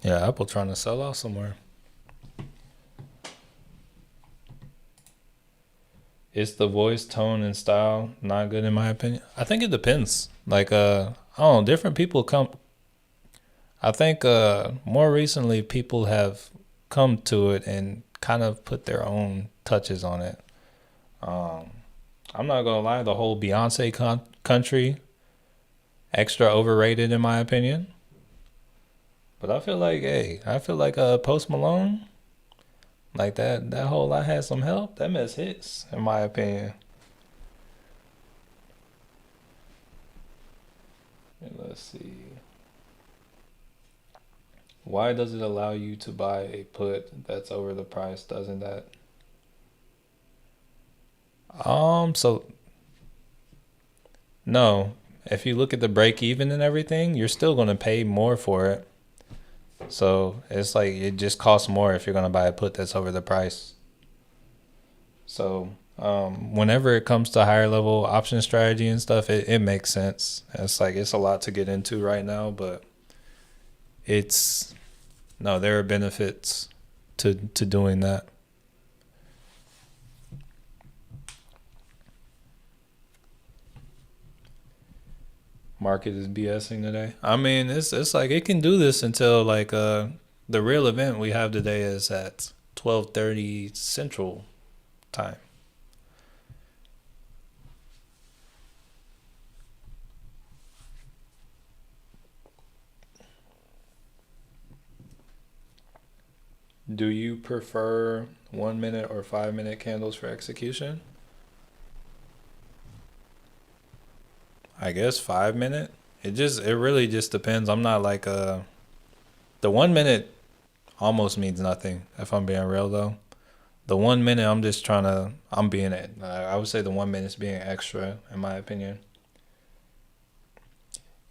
yeah, Apple trying to sell out somewhere. It's the voice, tone, and style not good in my opinion. I think it depends. Like I don't know, different people come. I think more recently people have come to it and kind of put their own touches on it. Um, I'm not gonna lie, the whole Beyonce country extra overrated in my opinion. But I feel like Post Malone, like that whole I had some help. That mess hits in my opinion. And let's see. Why does it allow you to buy a put that's over the price? Doesn't that? So no. If you look at the break even and everything, you're still gonna pay more for it. So it's like it just costs more if you're gonna buy a put that's over the price. So whenever it comes to higher level option strategy and stuff, it makes sense. It's like it's a lot to get into right now, but it's no, there are benefits to doing that. Market is BSing today. I mean, it's like it can do this until like the real event we have today is at 12:30 Central time. Do you prefer 1 minute or 5 minute candles for execution? I guess 5 minute. It really just depends. I'm not like the 1 minute almost means nothing if I'm being real though. The 1 minute I'm being I would say the 1 minute's being extra in my opinion.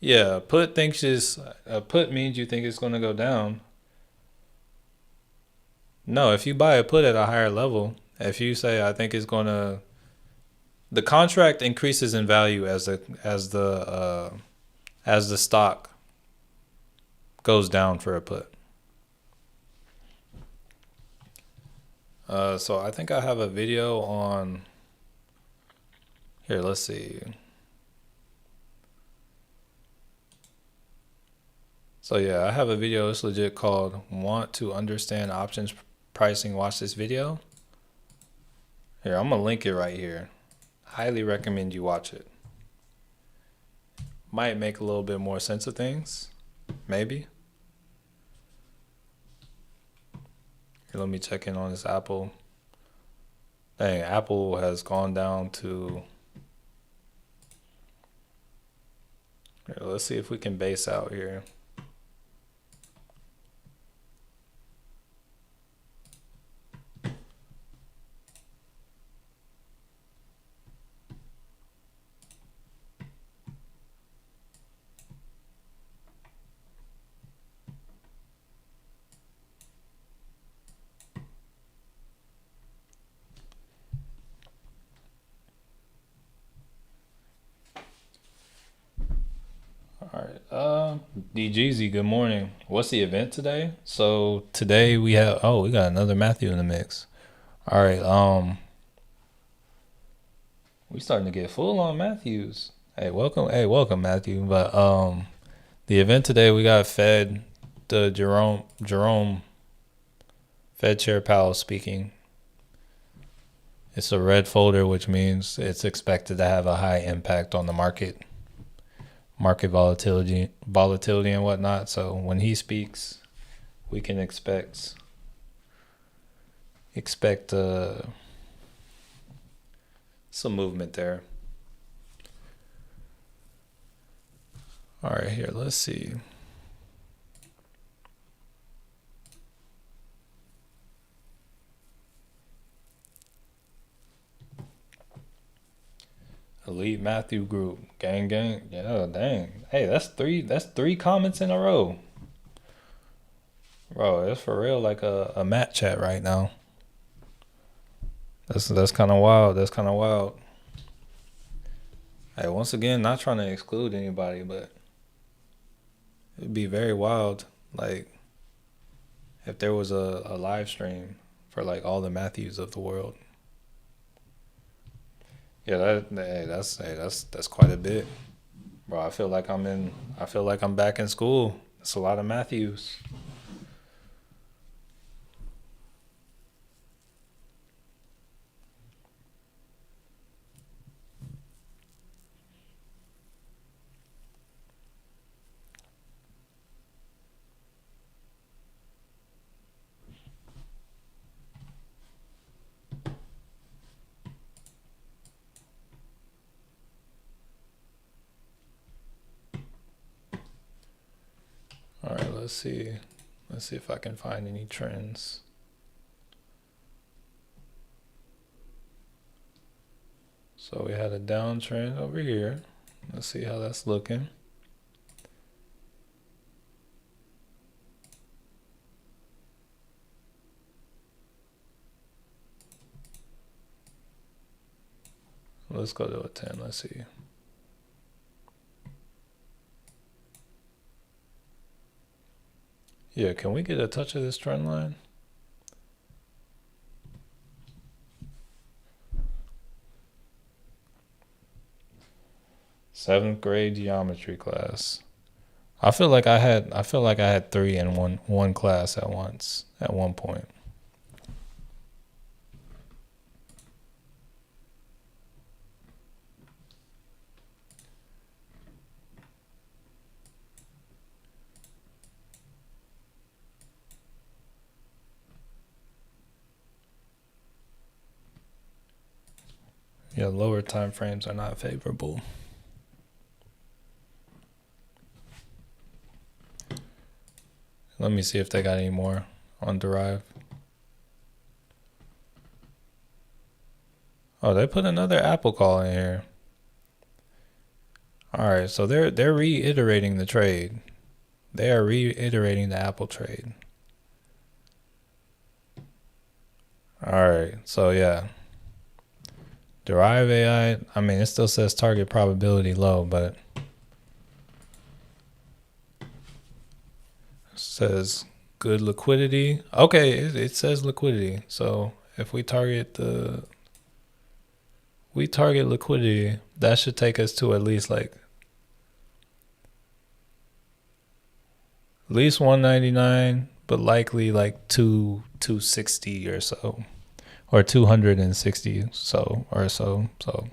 Yeah, put thinks is put means you think it's going to go down. No, if you buy a put at a higher level, if you say I think it's going to, the contract increases in value as the stock goes down for a put. So I think I have a video on here. Let's see. So yeah, I have a video. It's legit called "Want to Understand Options Pricing." Watch this video. Here, I'm gonna link it right here. Highly recommend you watch it. Might make a little bit more sense of things, maybe. Here, let me check in on this Apple. Dang, Apple has gone down to. Here, let's see if we can base out here. All right. DGZ, good morning. What's the event today? So today we got another Matthew in the mix. All right. We starting to get full on Matthews. Hey, welcome Matthew. But the event today we got the Jerome Fed Chair Powell speaking. It's a red folder, which means it's expected to have a high impact on the market volatility and whatnot. So when he speaks, we can expect some movement there. All right, here, let's see. Elite Matthew group, gang. Yeah, dang. Hey, that's three comments in a row. Bro, it's for real like a Matt chat right now. That's kind of wild. That's kind of wild. Hey, once again, not trying to exclude anybody, but it'd be very wild, like if there was a live stream for like all the Matthews of the world. Yeah, that's quite a bit, bro. I feel like I'm back in school. It's a lot of Matthews. All right, let's see. Let's see if I can find any trends. So we had a downtrend over here. Let's see how that's looking. Let's go to a 10. Let's see. Yeah, can we get a touch of this trend line? Seventh grade geometry class. I feel like I had three in one class at one point. Yeah, lower time frames are not favorable. Let me see if they got any more on Derive. Oh, they put another Apple call in here. All right, so they're reiterating the trade. They are reiterating the Apple trade. All right, so yeah, Derive AI. I mean, it still says target probability low, but it says good liquidity. Okay, it says liquidity. So if we target liquidity, that should take us to at least 199, but likely like 260 or so, or 260 so or so. So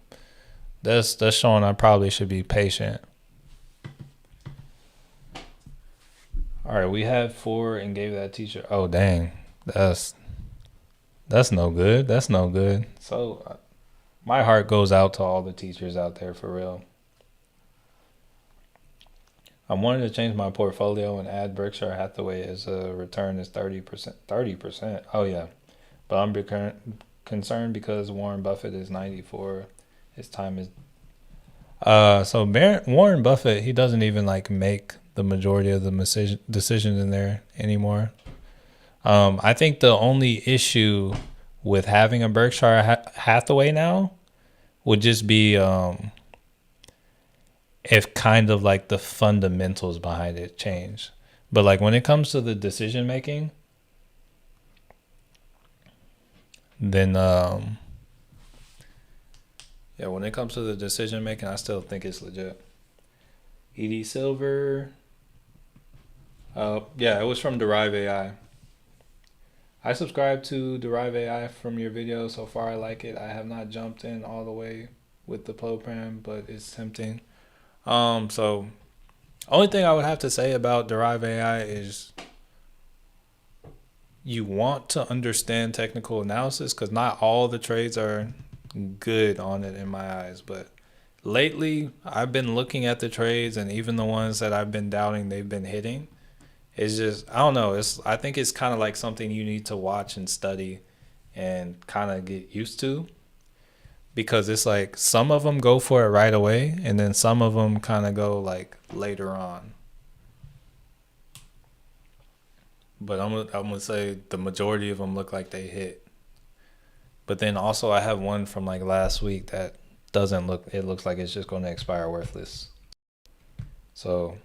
that's showing I probably should be patient. All right, we had 4 and gave that teacher. Oh dang, that's no good. That's no good. So my heart goes out to all the teachers out there for real. I wanted to change my portfolio and add Berkshire Hathaway as a return is 30%. 30%. Oh yeah, but I'm concerned because Warren Buffett is 94. His time is. Warren Buffett, he doesn't even make the majority of the decisions in there anymore. I think the only issue with having a Berkshire Hathaway now would just be if kind of the fundamentals behind it change. But when it comes to the decision making, then yeah, when it comes to the decision making, I still think it's legit. ED Silver. Yeah, it was from Derive AI. I subscribe to Derive AI from your video. So far, I like it. I have not jumped in all the way with the program, but it's tempting. So only thing I would have to say about Derive AI is you want to understand technical analysis because not all the trades are good on it in my eyes. But lately, I've been looking at the trades, and even the ones that I've been doubting, they've been hitting. It's just, I don't know. I think it's kind of like something you need to watch and study and kind of get used to, because it's some of them go for it right away, and then some of them kind of go later on. But I'm gonna say the majority of them look like they hit. But then also I have one from last week that doesn't look. It looks like it's just going to expire worthless. So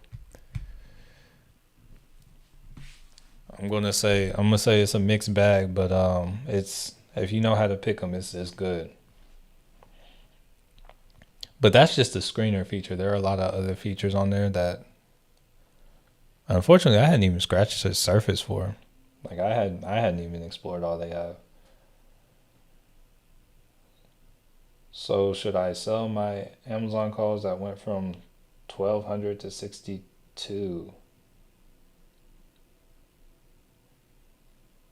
I'm gonna say it's a mixed bag, but it's, if you know how to pick them, it's good. But that's just the screener feature. There are a lot of other features on there that, unfortunately, I hadn't even scratched the surface for. I hadn't even explored all they have. So should I sell my Amazon calls that went from 1,200 to 62?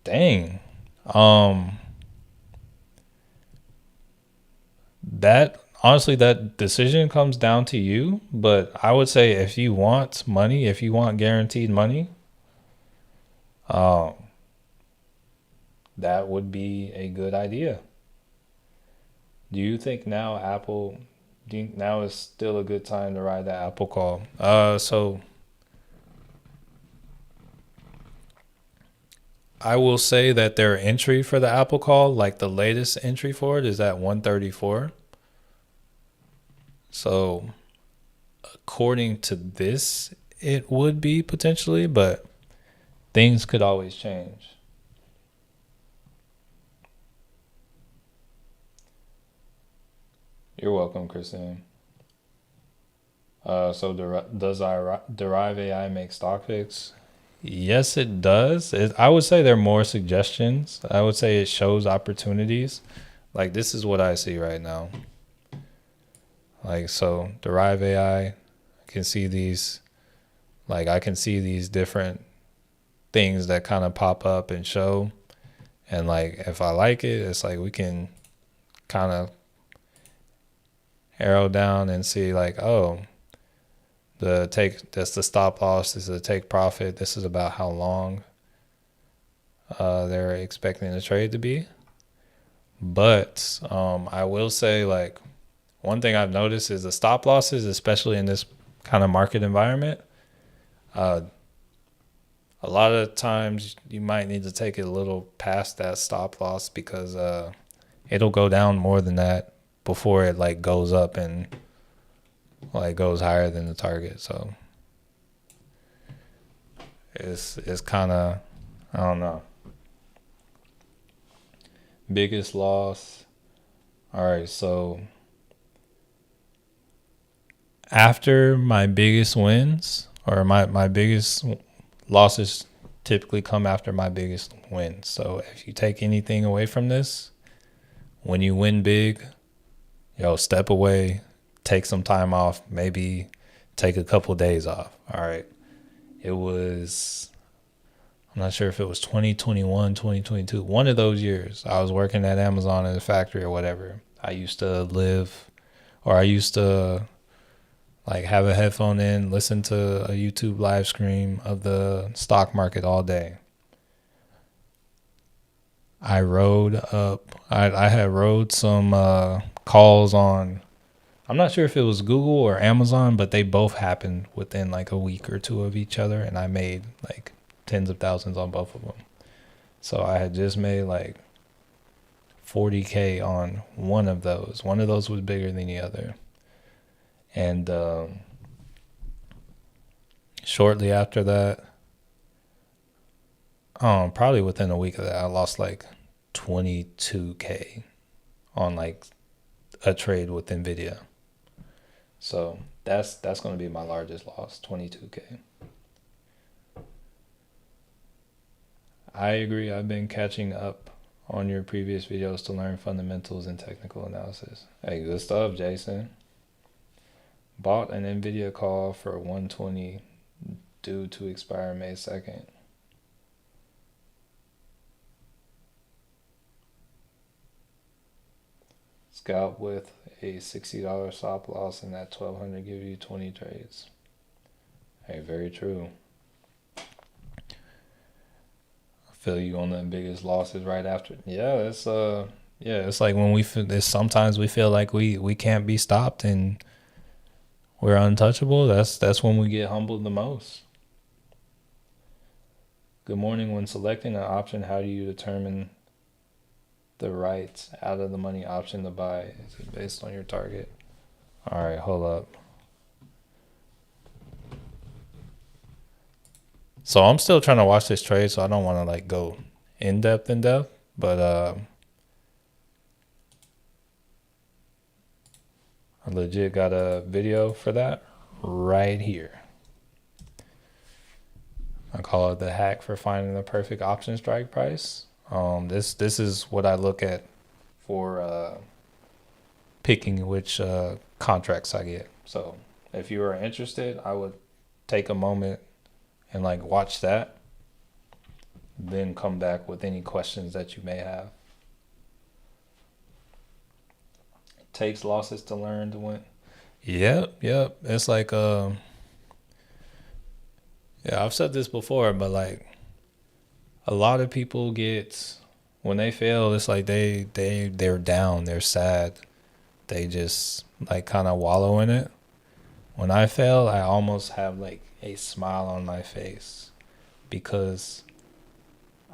Dang. Um, that honestly, that decision comes down to you. But I would say if you want money, if you want guaranteed money, um, that would be a good idea. Do you think now is still a good time to ride that Apple call? So I will say that their entry for the Apple call, the latest entry for it, is at 134. So according to this, it would be potentially, but things could always change. You're welcome, Christine. So does Derive AI make stock picks? Yes, it does. I would say there are more suggestions. I would say it shows opportunities. This is what I see right now. So Derive AI, I can see these, I can see these different things that kind of pop up and show. And if I like it, it's we can kind of arrow down and see oh, that's the stop loss, this is the take profit, this is about how long they're expecting the trade to be. But I will say one thing I've noticed is the stop losses, especially in this kind of market environment. Uh, a lot of times you might need to take it a little past that stop loss because it'll go down more than that before it like goes up and like goes higher than the target. So it's kind of, I don't know. Biggest loss. All right, so after my biggest wins, or my biggest losses typically come after my biggest wins. So if you take anything away from this, when you win big, step away, take some time off, maybe take a couple days off. All right. It was, I'm not sure if it was 2021, 2022, one of those years. I was working at Amazon in the factory or whatever. I used to like have a headphone in, listen to a YouTube live stream of the stock market all day. I had rode some calls on, I'm not sure if it was Google or Amazon, but they both happened within like a week or two of each other, and I made like tens of thousands on both of them. So I had just made like 40K on one of those. One of those was bigger than the other. And shortly after that, probably within a week of that, I lost like 22K on like a trade with Nvidia. So that's going to be my largest loss, 22K. I agree. I've been catching up on your previous videos to learn fundamentals and technical analysis. Hey, good stuff, Jason. Bought an Nvidia call for 120 due to expire May 2nd. Scalp with a $60 stop loss, and that 1200 give you 20 trades. Hey, very true. I feel you on the biggest losses right after. Yeah, it's like when sometimes we feel like we can't be stopped and we're untouchable. That's when we get humbled the most. Good morning. When selecting an option, how do you determine the right out of the money option to buy? Is it based on your target? All right, hold up. So I'm still trying to watch this trade, so I don't want to like go in depth, but I legit got a video for that right here. I call it the hack for finding the perfect option strike price. This is what I look at for picking which contracts I get. So if you are interested, I would take a moment and like watch that, then come back with any questions that you may have. It takes losses to learn to win. Yep. It's like yeah, I've said this before, but like a lot of people get, when they fail, it's like they're down, they're sad, they just like kind of wallow in it. When I fail, I almost have like a smile on my face because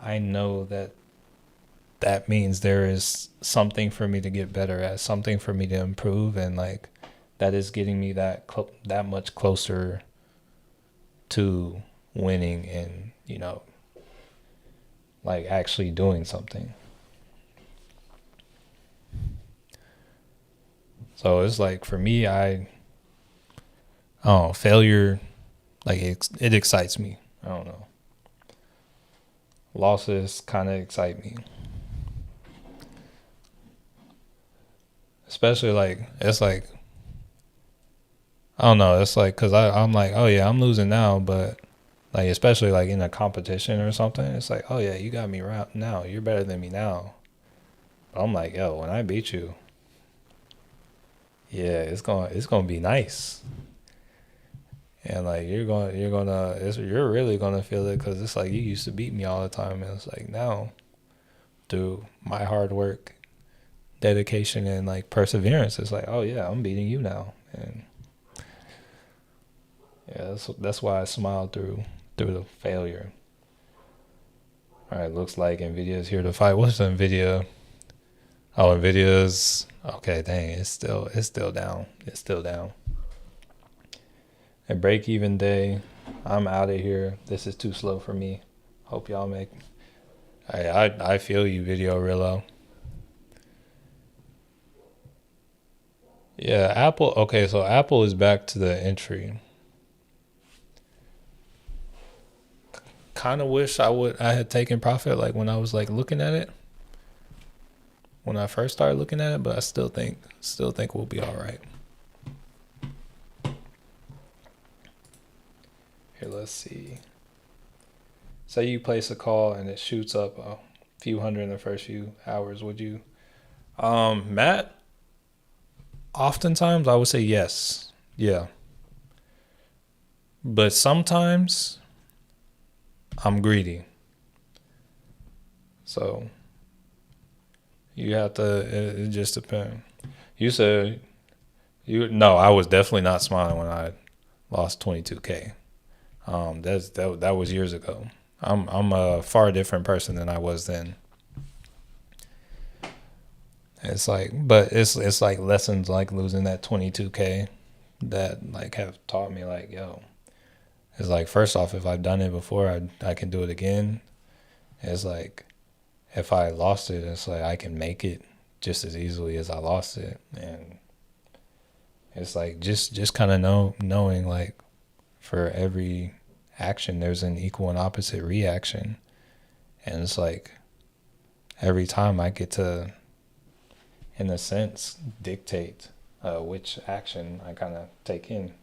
I know that means there is something for me to get better at, something for me to improve, and like that is getting me that much closer to winning and like actually doing something. So it's like for me, failure, like it excites me. I don't know. Losses kind of excite me. Especially like, it's like, I don't know. It's like, cause I'm like, oh yeah, I'm losing now, but like, especially like in a competition or something, it's like, oh yeah, you got me right now. You're better than me now. But I'm like, yo, when I beat you, yeah, it's gonna be nice. And like you're really gonna feel it because it's like you used to beat me all the time, and it's like now, through my hard work, dedication and like perseverance. It's like, oh yeah, I'm beating you now, and yeah, that's why I smiled through the failure. All right, looks like Nvidia's here to fight. What's Nvidia? Oh, Nvidia's okay. Dang, it's still down. It's still down. A break even day. I'm out of here. This is too slow for me. Hope y'all make. I feel you, Video Rillo. Yeah, Apple. Okay, so Apple is back to the entry. Kind of wish I had taken profit like when I was like looking at it when I first started looking at it, but I still think we'll be all right. Here, let's see. Say you place a call and it shoots up a few hundred in the first few hours. Would you, Matt? Oftentimes, I would say yes. Yeah, but sometimes I'm greedy, so you have to. It just depends. You said you no. I was definitely not smiling when I lost 22K. That was years ago. I'm a far different person than I was then. It's like, but it's like lessons like losing that 22K that like have taught me like, yo, it's like first off, if I've done it before, I can do it again. It's like if I lost it, it's like I can make it just as easily as I lost it, and it's like just kind of knowing like for every action there's an equal and opposite reaction, and it's like every time I get to, in a sense, dictate which action I kind of take in.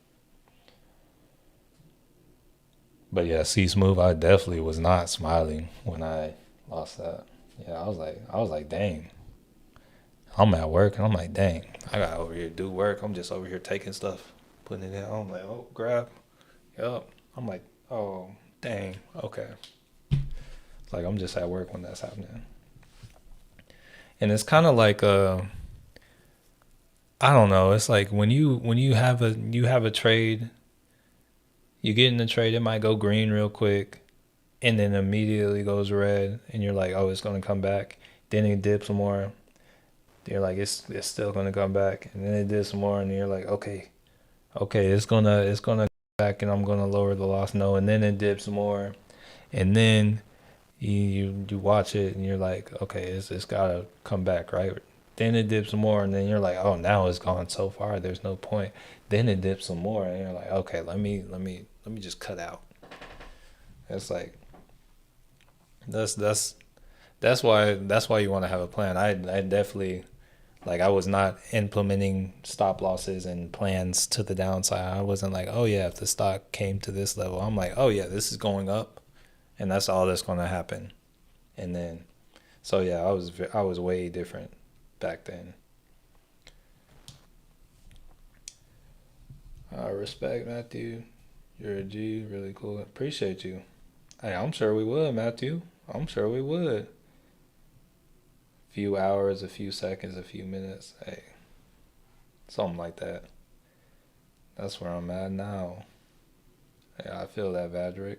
But yeah, C Smooth, I definitely was not smiling when I lost that. Yeah, I was like, dang. I'm at work and I'm like, dang, I got over here to do work. I'm just over here taking stuff, putting it in. I'm like, oh, grab. Yup. I'm like, oh, dang. Okay. It's like I'm just at work when that's happening. And it's kind of like I don't know. It's like when you have a trade, you get in the trade, it might go green real quick, and then immediately goes red, and you're like, oh, it's gonna come back. Then it dips some more. You're like, it's still gonna come back, and then it did some more, and you're like, okay, it's gonna come back, and I'm gonna lower the loss. No, and then it dips more, and then you watch it, and you're like, okay, it's gotta come back, right? Then it dips some more, and then you're like, oh, now it's gone so far. There's no point. Then it dips some more, and you're like, okay, let me just cut out. It's like that's that's that's why you want to have a plan. I definitely like I was not implementing stop losses and plans to the downside. I wasn't like, oh yeah, if the stock came to this level, I'm like, oh yeah, this is going up, and that's all that's going to happen. And then, so yeah, I was way different back then. Respect, Matthew. You're a G, really cool. Appreciate you. Hey, I'm sure we would, Matthew. I'm sure we would. Few hours, a few seconds, a few minutes. Hey, something like that. That's where I'm at now. Yeah, I feel that, Vadrick.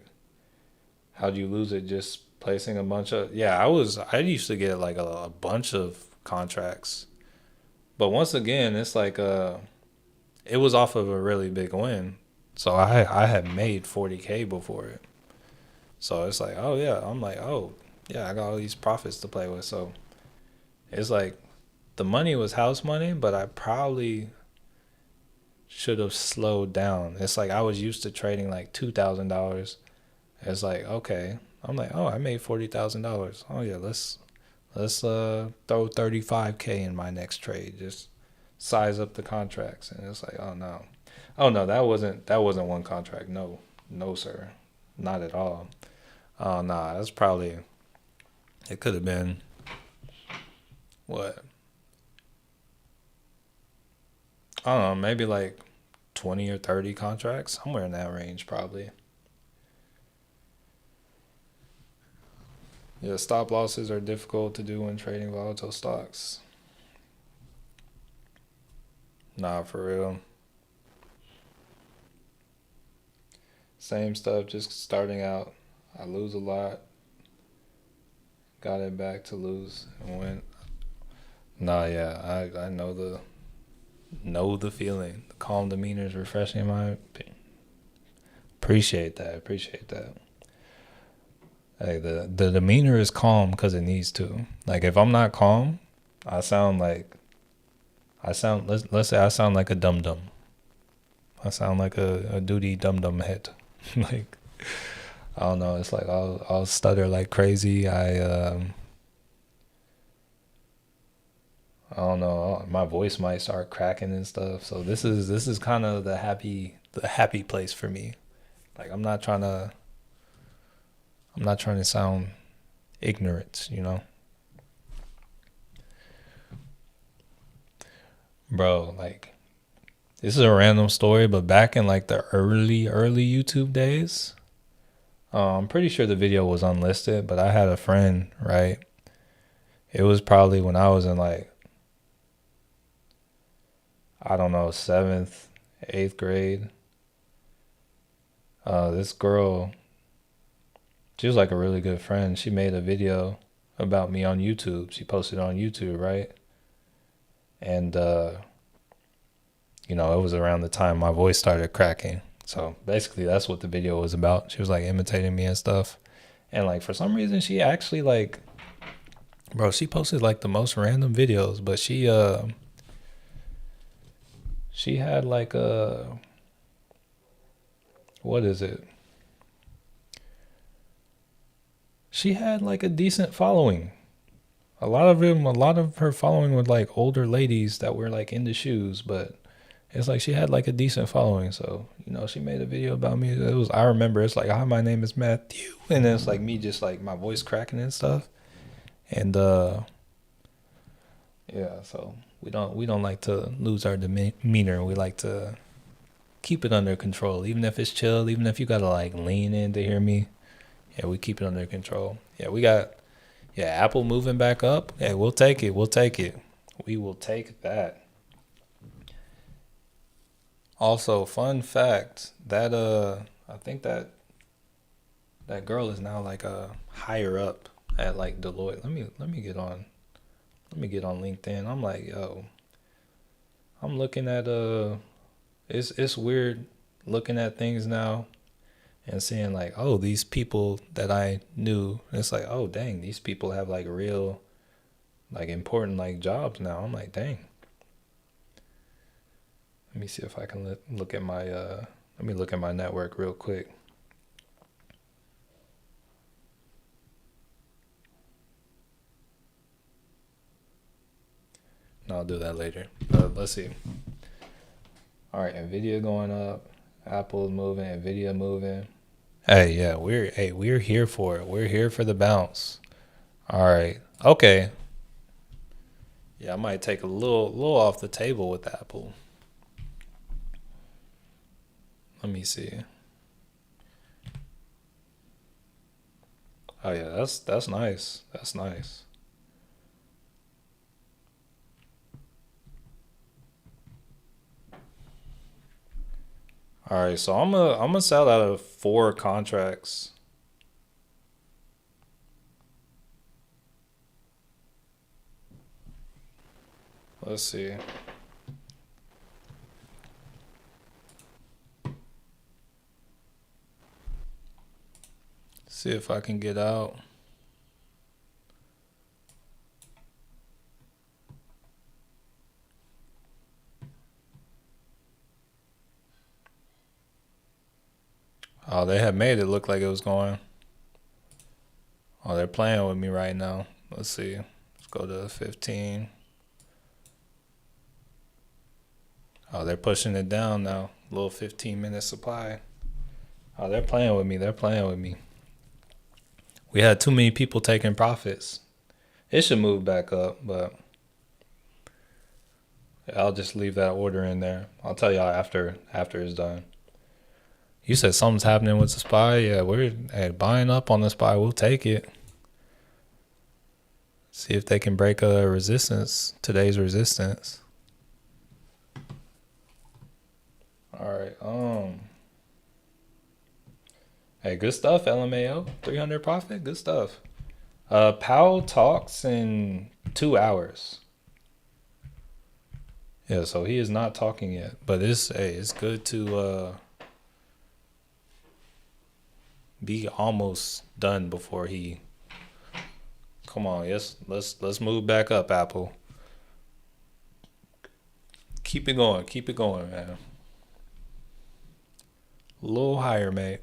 How'd you lose it? Just placing a bunch of. Yeah, I used to get like a bunch of contracts. But once again, it's like it was off of a really big win. So I had made 40K before it. So it's like, oh yeah, I'm like, oh yeah, I got all these profits to play with. So it's like the money was house money, but I probably should have slowed down. It's like I was used to trading like $2,000. It's like, okay. I'm like, oh, I made $40,000. Oh yeah, let's throw 35K in my next trade. Just size up the contracts. And it's like, oh no. Oh no, that wasn't one contract. No. No, sir. Not at all. Oh nah, that's probably it could have been what? I don't know, maybe like 20 or 30 contracts, somewhere in that range probably. Yeah, stop losses are difficult to do when trading volatile stocks. Nah, for real. Same stuff, just starting out. I lose a lot, got it back to lose, and went. Nah, yeah, I know the feeling. The calm demeanor is refreshing in my opinion. Appreciate that. Appreciate that. Hey, the demeanor is calm because it needs to. Like if I'm not calm, I sound like let's say I sound like a dum dum. I sound like a duty dum dum head. Like I don't know. It's like I'll stutter like crazy. I don't know. My voice might start cracking and stuff. So this is kind of the happy place for me. Like I'm not trying to sound ignorant, bro. Like this is a random story, but back in like the early YouTube days, I'm pretty sure the video was unlisted, but I had a friend, right? It was probably when I was in like, I don't know, seventh, eighth grade. This girl, she was like a really good friend. She made a video about me on YouTube. She posted it on YouTube, right? And, it was around the time my voice started cracking. So basically, that's what the video was about. She was like imitating me and stuff. And like, for some reason, she actually like, bro, she posted like the most random videos, but she had like what is it? She had like a decent following. A lot of her following were like older ladies that were like into shoes, but it's like she had like a decent following. So, she made a video about me. I remember it's like, hi, my name is Matthew. And then it's like me just like my voice cracking and stuff. And yeah, so we don't like to lose our demeanor. We like to keep it under control. Even if it's chill, even if you gotta like lean in to hear me. Yeah, we keep it under control. Yeah, we got Apple moving back up. Hey, we'll take it. We'll take it. We will take that. Also, fun fact that I think that girl is now like a higher up at like Deloitte. Let me get on LinkedIn. I'm like, yo, I'm looking at it's weird looking at things now and seeing like, oh, these people that I knew. It's like, oh, dang, these people have like real like important like jobs now. I'm like, dang. Let me see if I can look at my let me look at my network real quick. No, I'll do that later. Let's see. All right, Nvidia going up, Apple's moving, Nvidia moving. Hey, yeah, we're here for it. We're here for the bounce. All right. Okay. Yeah, I might take a little off the table with Apple. Let me see. Oh yeah, that's nice. That's nice. All right, so I'm gonna sell out of 4 contracts. Let's see. See if I can get out. Oh, they had made it look like it was going. Oh, they're playing with me right now. Let's see. Let's go to 15. Oh, they're pushing it down now. A little 15-minute supply. Oh, they're playing with me. They're playing with me. We had too many people taking profits. It should move back up, but I'll just leave that order in there. I'll tell y'all after it's done. You said something's happening with the SPY. Yeah, we're buying up on the SPY. We'll take it. See if they can break a resistance. Today's resistance. right. Hey, good stuff, LMAO. 300 profit, good stuff. Powell talks in 2 hours. Yeah, so he is not talking yet, but it's good to be almost done before he. Come on, yes, let's move back up, Apple. Keep it going, man. A little higher, mate.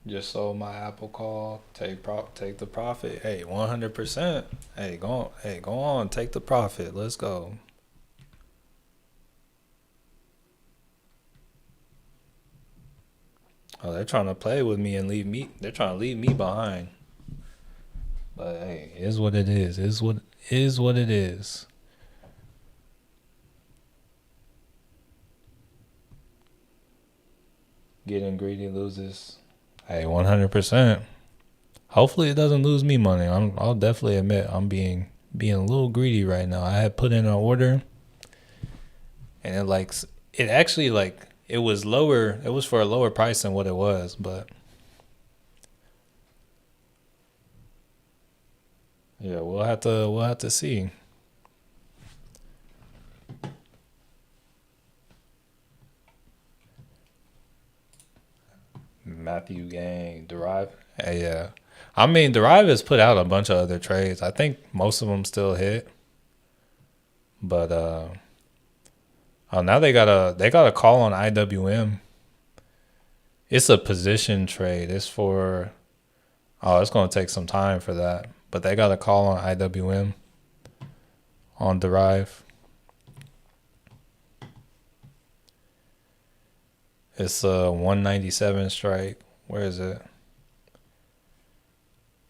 Just sold my Apple call. Take the profit. Hey, 100%. Go on, take the profit. Let's go. Oh, they're trying to play with me and leave me. They're trying to leave me behind. But hey, it is what it is. What it is. Getting greedy loses. Hey, 100%. Hopefully it doesn't lose me money. I'll definitely admit I'm being a little greedy right now. I had put in an order, and it actually it was lower. It was for a lower price than what it was, but yeah, we'll have to see. Matthew Gang, Derive. Hey, yeah. I mean, Derive has put out a bunch of other trades. I think most of them still hit, but oh, now they got a call on IWM. It's a position trade. It's for it's gonna take some time for that, but they got a call on IWM on Derive. It's a 197 strike. Where is it?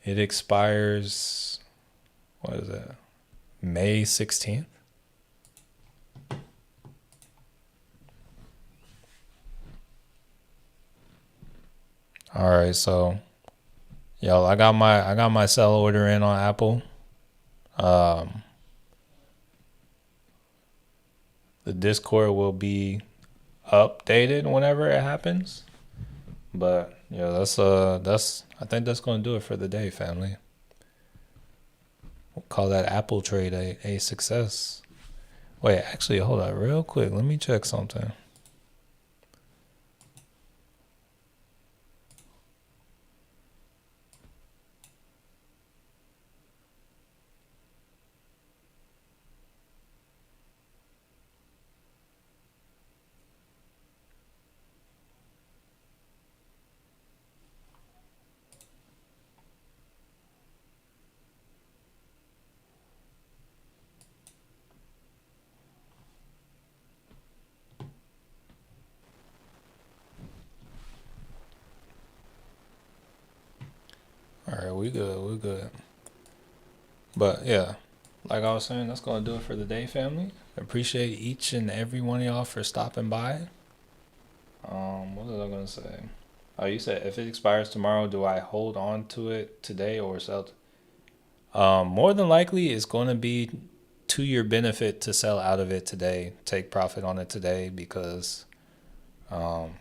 It expires. What is it? May 16th. All right, so yo, I got my sell order in on Apple. The Discord will be updated whenever it happens. But yeah, that's I think that's gonna do it for the day, family. We'll call that Apple trade a success. Wait, actually, hold on real quick. Let me check something. All right, we good. We good. But yeah, like I was saying, that's gonna do it for the day, family. Appreciate each and every one of y'all for stopping by. What was I gonna say? Oh, you said if it expires tomorrow, do I hold on to it today or sell? More than likely, it's gonna be to your benefit to sell out of it today, take profit on it today because, um,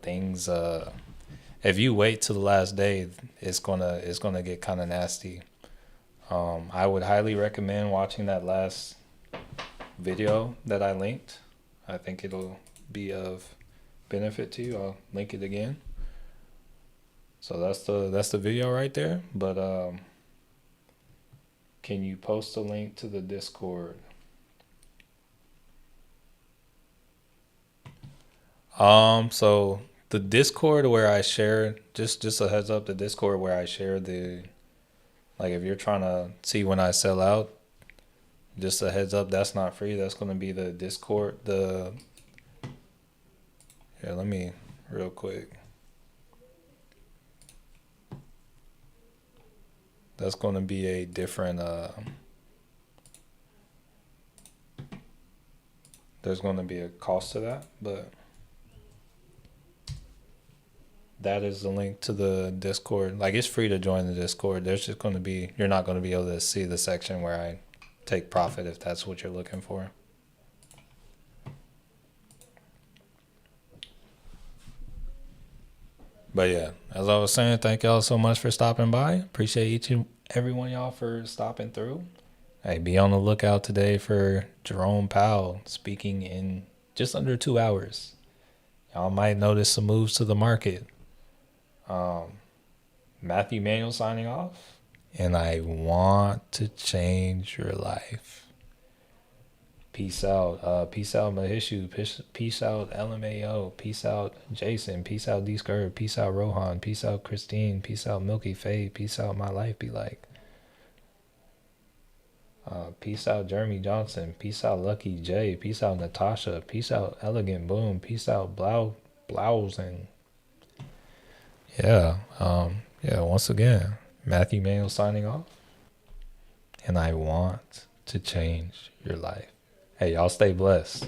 things. If you wait till the last day, it's gonna get kind of nasty. I would highly recommend watching that last video that I linked. I think it'll be of benefit to you. I'll link it again. So that's the video right there. But can you post a link to the Discord? So the Discord where I share just a heads up, the Discord where I share the if you're trying to see when I sell out, just a heads up, that's not free. That's gonna be the Discord. Let me real quick. That's gonna be a different there's gonna be a cost to that, but that is the link to the Discord. Like it's free to join the Discord. There's just gonna be you're not gonna be able to see the section where I take profit if that's what you're looking for. But yeah, as I was saying, thank y'all so much for stopping by. Appreciate each and every one of y'all for stopping through. Hey, be on the lookout today for Jerome Powell speaking in just under 2 hours. Y'all might notice some moves to the market. Matthew Manuel signing off. And I want to change your life. Peace out. Peace out, Mahishu. Peace out, LMAO. Peace out, Jason. Peace out, D Skirt. Peace out, Rohan. Peace out, Christine. Peace out, Milky Fade. Peace out, My Life Be Like. Peace out, Jeremy Johnson. Peace out, Lucky J. Peace out, Natasha. Peace out, Elegant Boom. Peace out, Blouse. And yeah, once again, Matthew Manuel signing off. And I want to change your life. Hey, y'all stay blessed.